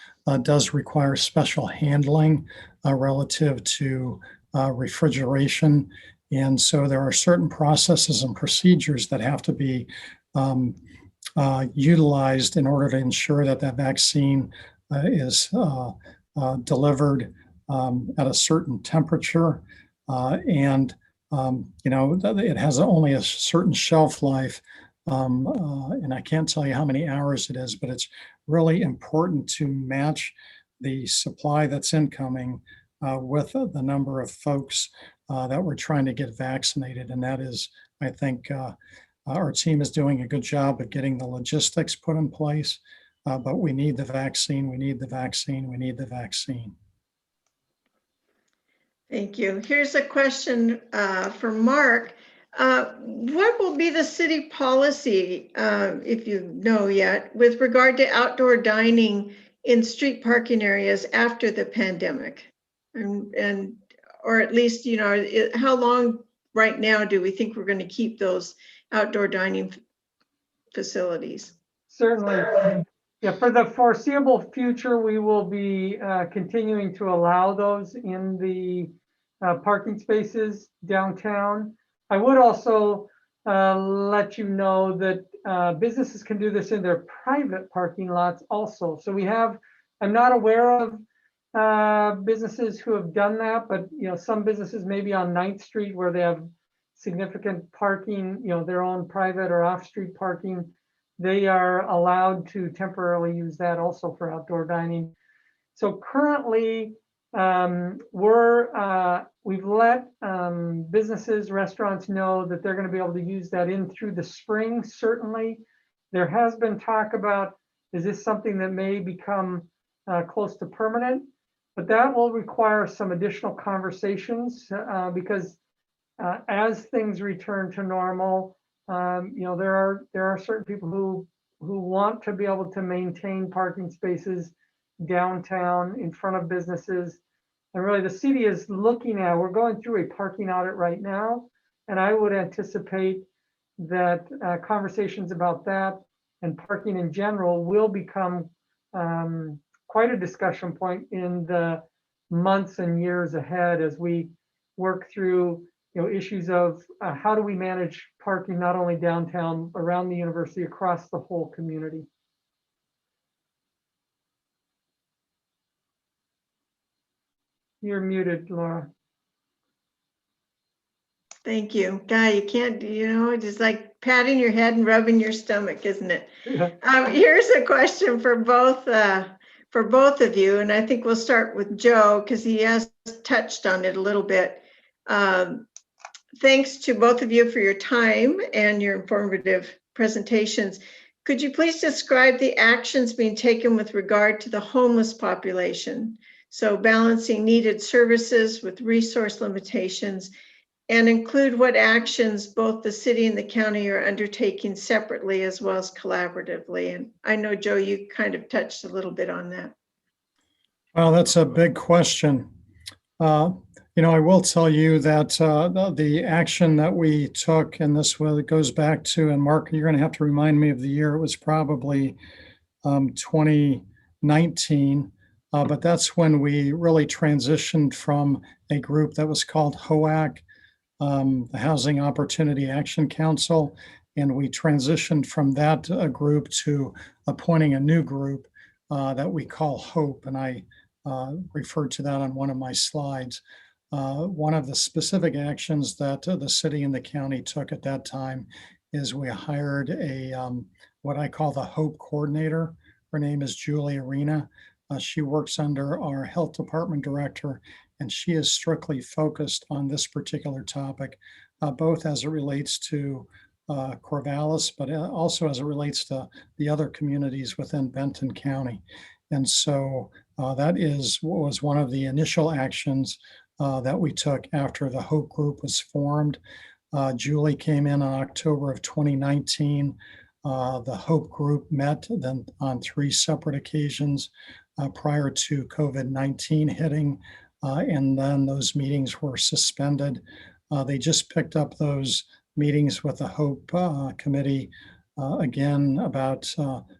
does require special handling relative to refrigeration. And so there are certain processes and procedures that have to be utilized in order to ensure that that vaccine is delivered at a certain temperature. And it has only a certain shelf life. And I can't tell you how many hours it is, but it's really important to match the supply that's incoming with the number of folks that we're trying to get vaccinated. And that is, I think, our team is doing a good job of getting the logistics put in place, but we need the vaccine, we need the vaccine, we need the vaccine. Thank you. Here's a question for Mark. What will be the city policy, if you know yet, with regard to outdoor dining in street parking areas after the pandemic? Or at least, how long right now do we think we're going to keep those outdoor dining facilities? Certainly. Yeah, for the foreseeable future, we will be continuing to allow those in the parking spaces downtown. I would also let you know that businesses can do this in their private parking lots also. So I'm not aware of businesses who have done that, but some businesses maybe on 9th Street where they have significant parking, their own private or off-street parking, they are allowed to temporarily use that also for outdoor dining. So currently, we've let businesses, restaurants know that they're going to be able to use that in through the spring. Certainly, there has been talk about, is this something that may become close to permanent? But that will require some additional conversations because as things return to normal, there are certain people who want to be able to maintain parking spaces downtown in front of businesses. And really the city is looking at, we're going through a parking audit right now. And I would anticipate that conversations about that and parking in general will become quite a discussion point in the months and years ahead as we work through issues of how do we manage parking not only downtown, around the university, across the whole community. You're muted, Laura. Thank you. Guy, you can't, just like patting your head and rubbing your stomach, isn't it? Here's a question for both of you, and I think we'll start with Joe because he has touched on it a little bit. Thanks to both of you for your time and your informative presentations. Could you please describe the actions being taken with regard to the homeless population? So balancing needed services with resource limitations, and include what actions both the city and the county are undertaking separately as well as collaboratively. And I know, Joe, you kind of touched a little bit on that. Well, that's a big question. I will tell you that the action that we took, and this goes back to, and Mark, you're going to have to remind me of the year, it was probably 2019, but that's when we really transitioned from a group that was called HOAC, the Housing Opportunity Action Council, and we transitioned from that group to appointing a new group that we call HOPE, and I referred to that on one of my slides. One of the specific actions that the city and the county took at that time is we hired what I call the HOPE coordinator. Her name is Julie Arena. She works under our health department director, and she is strictly focused on this particular topic, both as it relates to Corvallis, but also as it relates to the other communities within Benton County. And so that was one of the initial actions that we took after the HOPE group was formed. Julie came in October of 2019. The HOPE group met then on 3 separate occasions prior to COVID-19 hitting, and then those meetings were suspended. They just picked up those meetings with the HOPE committee again about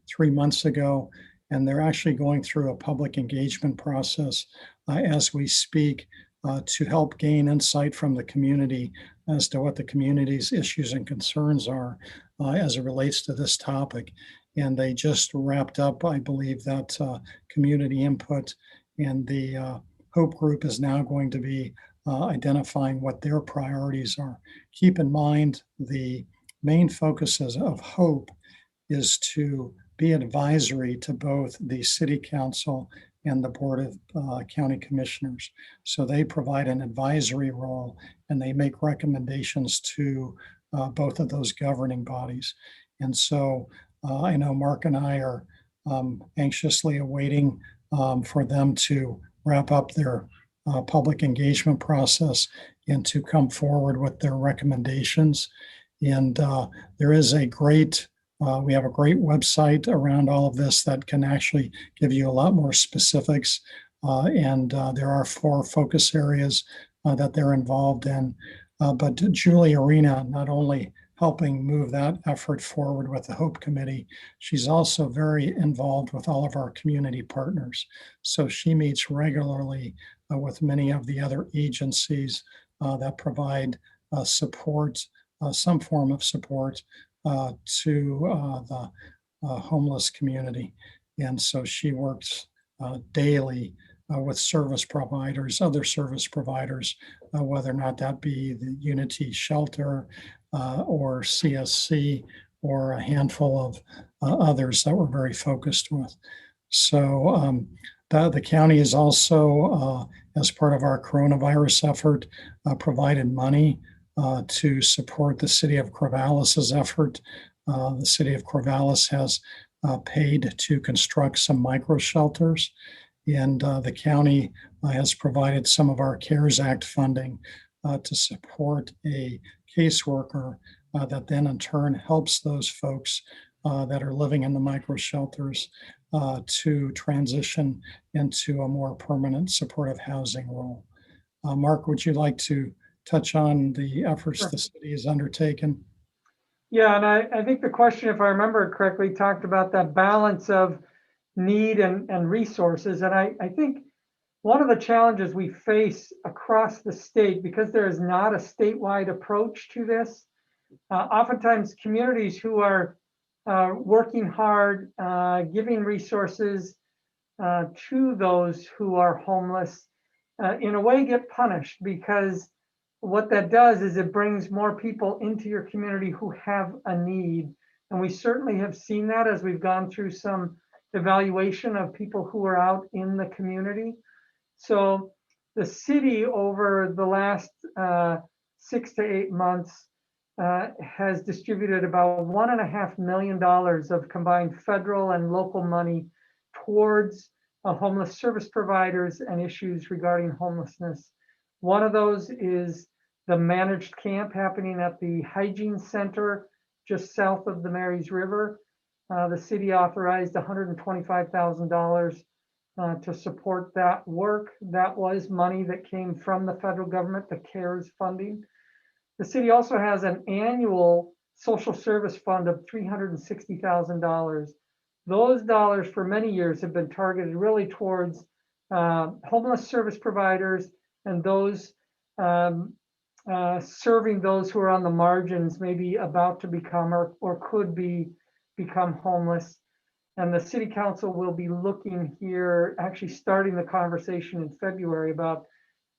3 months ago, and they're actually going through a public engagement process as we speak to help gain insight from the community as to what the community's issues and concerns are as it relates to this topic. And they just wrapped up, I believe, that community input, and the Hope Group is now going to be identifying what their priorities are. Keep in mind, the main focuses of Hope is to be advisory to both the City Council and the Board of County Commissioners. So they provide an advisory role, and they make recommendations to both of those governing bodies. And so I know Mark and I are anxiously awaiting for them to wrap up their public engagement process and to come forward with their recommendations. And there is a great we have a great website around all of this that can actually give you a lot more specifics. And there are 4 focus areas that they're involved in. But Julie Arena, not only helping move that effort forward with the Hope Committee, she's also very involved with all of our community partners. So she meets regularly with many of the other agencies that provide support, some form of support to the homeless community. And so she works daily with service providers, other service providers, whether or not that be the Unity Shelter or CSC or a handful of others that we're very focused with. So the county is also, as part of our coronavirus effort, provided money to support the city of Corvallis's effort. The city of Corvallis has paid to construct some micro shelters, and the county has provided some of our CARES Act funding to support a caseworker that then in turn helps those folks that are living in the micro shelters to transition into a more permanent supportive housing role. Mark, would you like to touch on the efforts Sure. the city has undertaken? Yeah, and I think the question, if I remember correctly, talked about that balance of need and resources. And I think one of the challenges we face across the state, because there is not a statewide approach to this, oftentimes communities who are working hard, giving resources to those who are homeless, in a way get punished, because what that does is it brings more people into your community who have a need. And we certainly have seen that as we've gone through some evaluation of people who are out in the community. So the city over the last 6 to 8 months has distributed about $1.5 million of combined federal and local money towards homeless service providers and issues regarding homelessness. One of those is the managed camp happening at the hygiene center just south of the Marys River. The city authorized $125,000 to support that work. That was money that came from the federal government, the CARES funding. The city also has an annual social service fund of $360,000. Those dollars for many years have been targeted really towards homeless service providers and those serving those who are on the margins, maybe about to become or could become homeless. And the city council will be looking here, actually starting the conversation in February about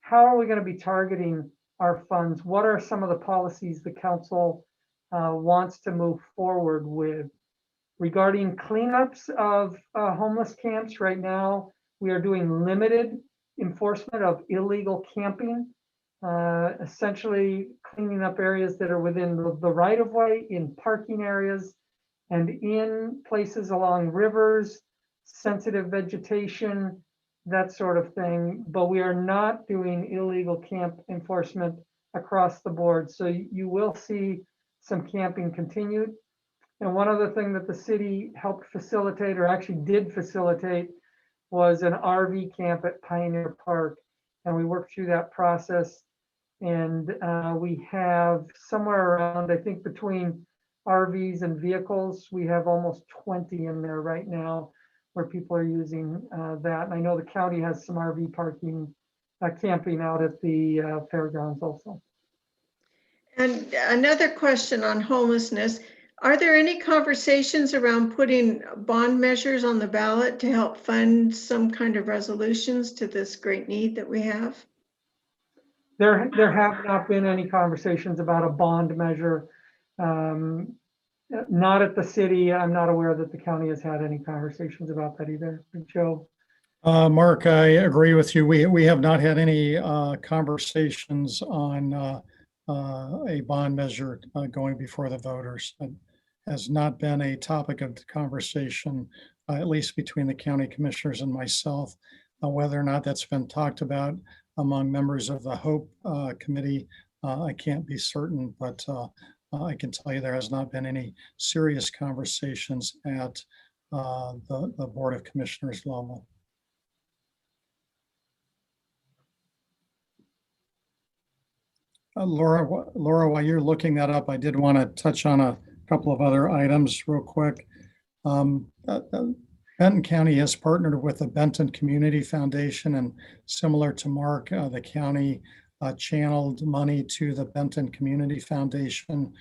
how are we going to be targeting our funds? What are some of the policies the council wants to move forward with? Regarding cleanups of homeless camps, right now we are doing limited enforcement of illegal camping, essentially cleaning up areas that are within the right-of-way, in parking areas, and in places along rivers, sensitive vegetation, that sort of thing. But we are not doing illegal camp enforcement across the board. So you will see some camping continued. And one other thing that the city helped facilitate, or actually did facilitate, was an RV camp at Pioneer Park. And we worked through that process. And we have somewhere around, I think between RVs and vehicles, we have almost 20 in there right now where people are using that. And I know the county has some RV parking camping out at the fairgrounds also. And another question on homelessness. Are there any conversations around putting bond measures on the ballot to help fund some kind of resolutions to this great need that we have? There have not been any conversations about a bond measure. Not at the city. I'm not aware that the county has had any conversations about that either. Joe? Mark, I agree with you. We have not had any conversations on a bond measure going before the voters. It has not been a topic of conversation, at least between the county commissioners and myself. Whether or not that's been talked about among members of the HOPE committee, I can't be certain, but I can tell you there has not been any serious conversations at the Board of Commissioners level. Laura, while you're looking that up, I did want to touch on a couple of other items real quick. Benton County has partnered with the Benton Community Foundation, and similar to Mark, the county channeled money to the Benton Community Foundation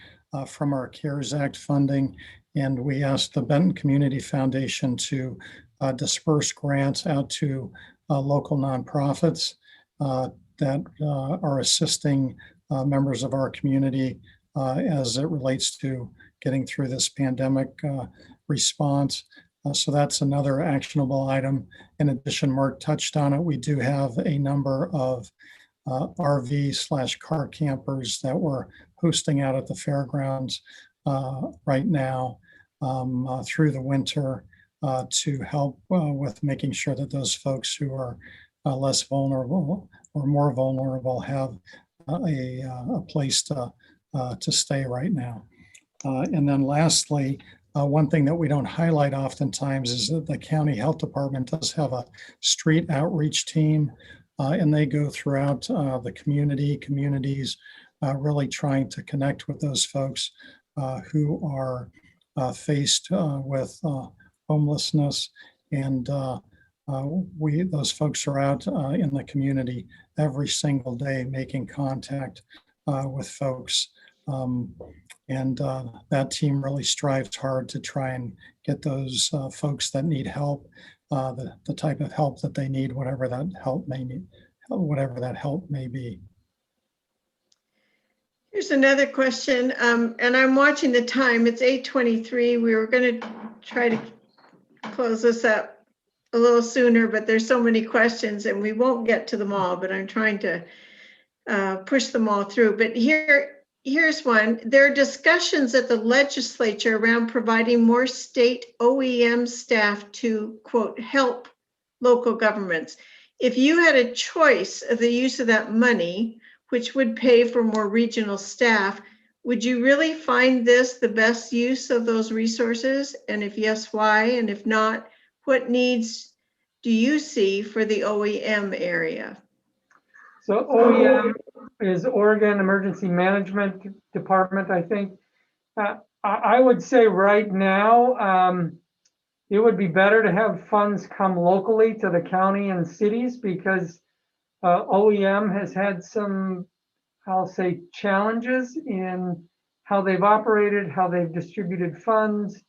from our CARES Act funding. And we asked the Benton Community Foundation to disperse grants out to local nonprofits that are assisting members of our community as it relates to getting through this pandemic response. So that's another actionable item. In addition, Mark touched on it. We do have a number of RV/car campers that we're hosting out at the fairgrounds right now through the winter to help with making sure that those folks who are less vulnerable or more vulnerable have a place to stay right now. And then lastly, one thing that we don't highlight oftentimes is that the county health department does have a street outreach team, and they go throughout the communities, really trying to connect with those folks who are faced with homelessness. And those folks are out in the community every single day making contact with folks. And that team really strives hard to try and get those folks that need help, the type of help that they need, whatever that help may be. Here's another question, and I'm watching the time. It's 8:23. We were going to try to close this up a little sooner, but there's so many questions and we won't get to them all, but I'm trying to push them all through. But here's one. There are discussions at the legislature around providing more state OEM staff to, quote, help local governments. If you had a choice of the use of that money, which would pay for more regional staff, would you really find this the best use of those resources? And if yes, why? And if not, what needs do you see for the OEM area? So OEM is Oregon Emergency Management Department, I think. I would say right now, it would be better to have funds come locally to the county and cities because OEM has had some, I'll say, challenges in how they've operated, how they've distributed funds.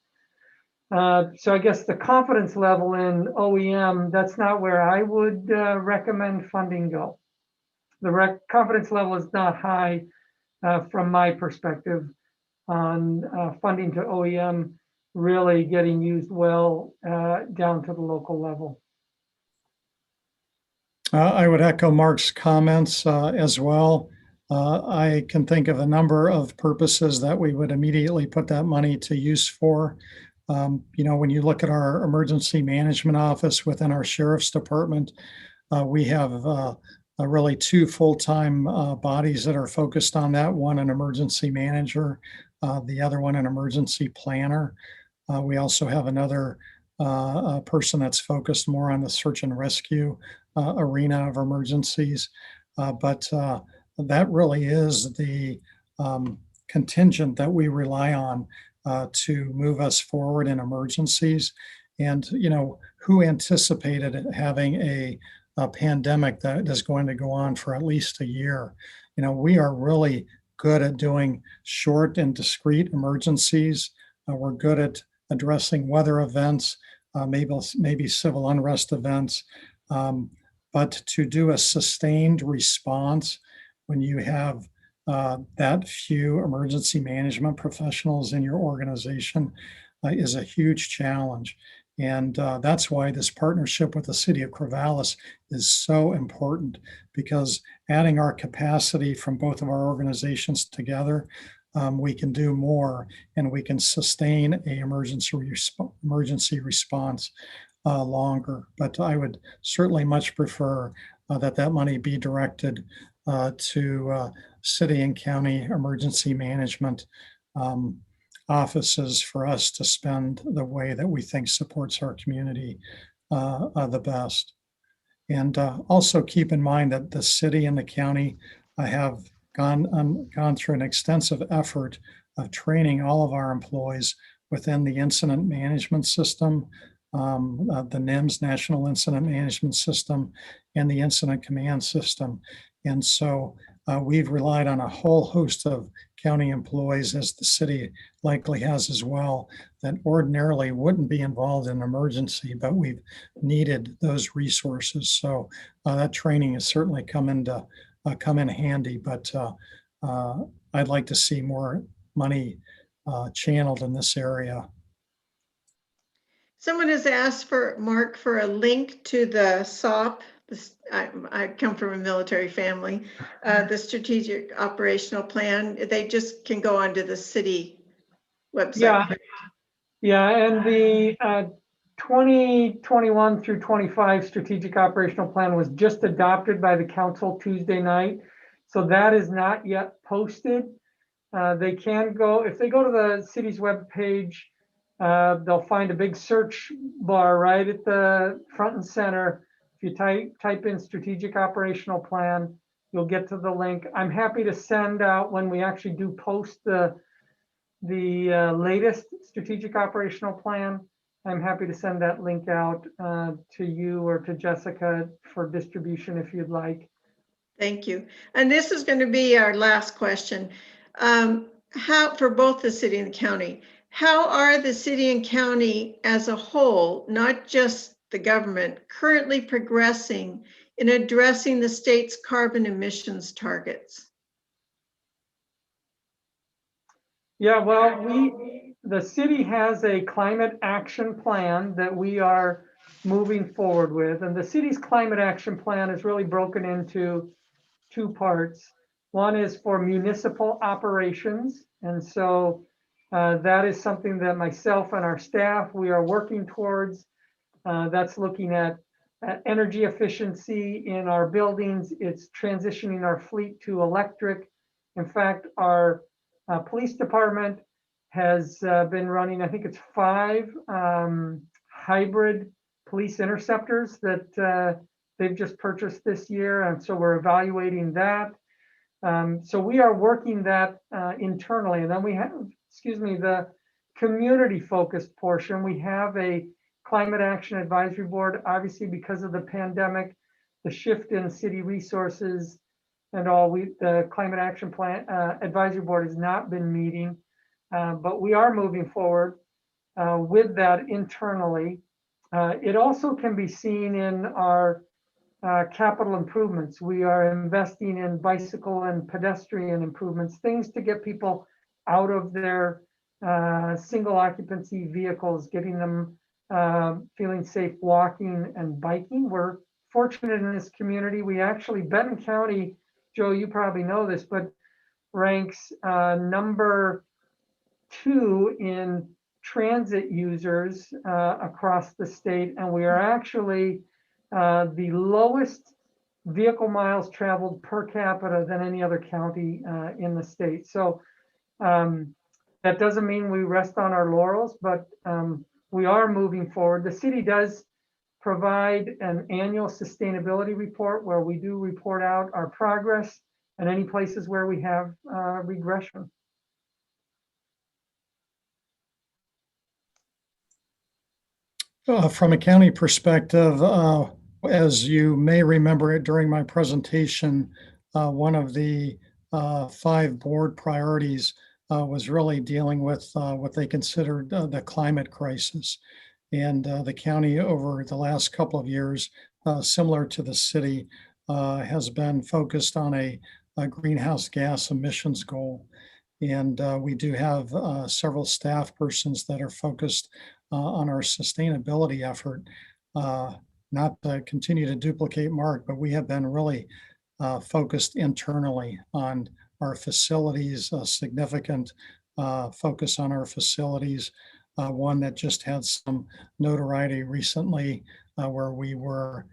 So I guess the confidence level in OEM, that's not where I would recommend funding go. The confidence level is not high from my perspective on funding to OEM really getting used well down to the local level. I would echo Mark's comments as well. I can think of a number of purposes that we would immediately put that money to use for. When you look at our emergency management office within our sheriff's department, we have really two full-time bodies that are focused on that. One, an emergency manager, the other one, an emergency planner. We also have another person that's focused more on the search and rescue arena of emergencies. But that really is the contingent that we rely on to move us forward in emergencies. And, who anticipated having a pandemic that is going to go on for at least a year. We are really good at doing short and discrete emergencies. We're good at addressing weather events, maybe civil unrest events. But to do a sustained response when you have that few emergency management professionals in your organization is a huge challenge. And that's why this partnership with the city of Corvallis is so important, because adding our capacity from both of our organizations together, we can do more and we can sustain a emergency response longer. But I would certainly much prefer that money be directed to city and county emergency management offices for us to spend the way that we think supports our community the best. And also keep in mind that the city and the county have gone through an extensive effort of training all of our employees within the incident management system, the NIMS, National Incident Management System, and the Incident Command System. And so we've relied on a whole host of county employees, as the city likely has as well, that ordinarily wouldn't be involved in an emergency, but we've needed those resources. So that training has certainly come in handy, but I'd like to see more money channeled in this area. Someone has asked for Mark for a link to the SOP. I come from a military family. The Strategic Operational Plan. They just can go onto the city website. Yeah, and the 2021 through 25 Strategic Operational Plan was just adopted by the council Tuesday night. So that is not yet posted. They can go, if they go to the city's webpage, they'll find a big search bar right at the front and center. If you type in Strategic Operational Plan, you'll get to the link. I'm happy to send out, when we actually do post the latest Strategic Operational Plan, I'm happy to send that link out to you or to Jessica for distribution if you'd like. Thank you. And this is going to be our last question. How, for both the city and the county, how are the city and county as a whole, not just the government, currently progressing in addressing the state's carbon emissions targets? Yeah, well, the city has a climate action plan that we are moving forward with. And the city's climate action plan is really broken into two parts. One is for municipal operations. And so that is something that myself and our staff, we are working towards. That's looking at energy efficiency in our buildings. It's transitioning our fleet to electric. In fact, our police department has been running, I think it's 5 hybrid police interceptors that they've just purchased this year. And so we're evaluating that. So we are working that internally. And then we have, the community focused portion. We have a Climate Action Advisory Board. Obviously, because of the pandemic, the shift in city resources and all, the Climate Action Plan Advisory Board has not been meeting, but we are moving forward with that internally. It also can be seen in our capital improvements. We are investing in bicycle and pedestrian improvements, things to get people out of their single occupancy vehicles, getting them feeling safe walking and biking. We're fortunate in this community. We actually, Benton County, Joe, you probably know this, but ranks number 2 in transit users across the state. And we are actually the lowest vehicle miles traveled per capita than any other county in the state. So that doesn't mean we rest on our laurels, but we are moving forward. The city does provide an annual sustainability report where we do report out our progress and any places where we have regression. From a county perspective, as you may remember it during my presentation, one of the 5 board priorities was really dealing with what they considered the climate crisis. And the county over the last couple of years, similar to the city, has been focused on a greenhouse gas emissions goal. And we do have several staff persons that are focused on our sustainability effort. Not to continue to duplicate Mark, but we have been really focused internally on our facilities, a significant focus on our facilities. One that just had some notoriety recently where we were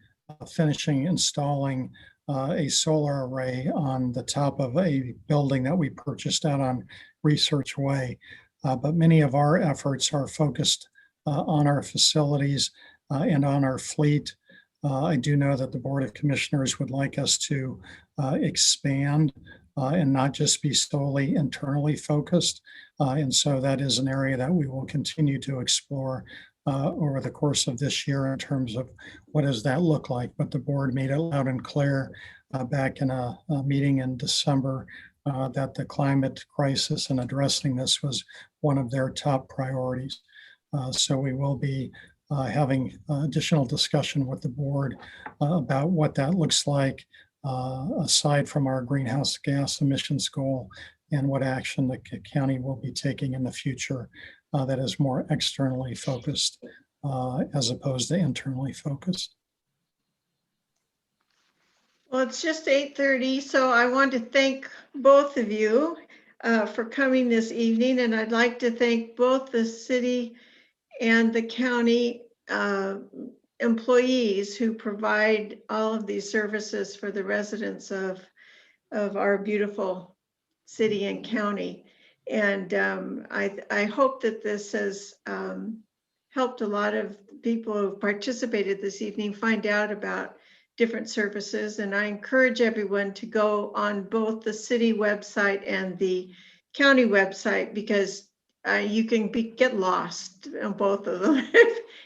finishing installing a solar array on the top of a building that we purchased out on Research Way. But many of our efforts are focused on our facilities and on our fleet. I do know that the Board of Commissioners would like us to expand and not just be solely internally focused. And so that is an area that we will continue to explore over the course of this year in terms of what does that look like. But the board made it loud and clear back in a meeting in December that the climate crisis and addressing this was one of their top priorities. So we will be having additional discussion with the board about what that looks like aside from our greenhouse gas emissions goal and what action the county will be taking in the future that is more externally focused as opposed to internally focused. Well, it's just 8:30, so I want to thank both of you for coming this evening, and I'd like to thank both the city and the county employees who provide all of these services for the residents of our beautiful city and county. And I hope that this has helped a lot of people who participated this evening find out about different services. And I encourage everyone to go on both the city website and the county website, because you can get lost on both of them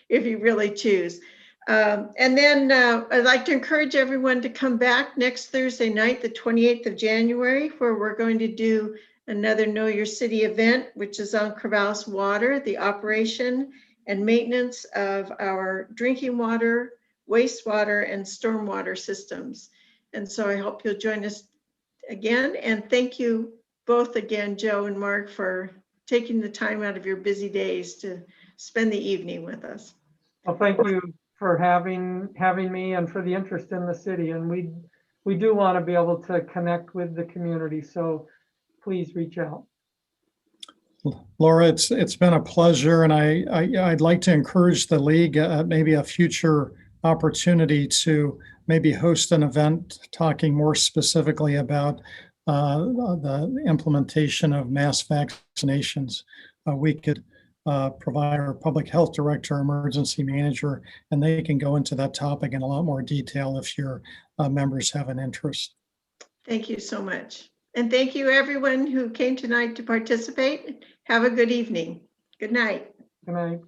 if you really choose. And then I'd like to encourage everyone to come back next Thursday night, the 28th of January, where we're going to do another Know Your City event, which is on Corvallis water, the operation and maintenance of our drinking water, wastewater, and stormwater systems. And so I hope you'll join us again. And thank you both again, Joe and Mark, for taking the time out of your busy days to spend the evening with us. Well, thank you for having me and for the interest in the city. And we do want to be able to connect with the community. So please reach out. Laura, it's been a pleasure, and I'd like to encourage the league maybe a future opportunity to maybe host an event talking more specifically about the implementation of mass vaccinations. We could provide our public health director, emergency manager, and they can go into that topic in a lot more detail if your members have an interest. Thank you so much. And thank you everyone who came tonight to participate. Have a good evening. Good night. Good night.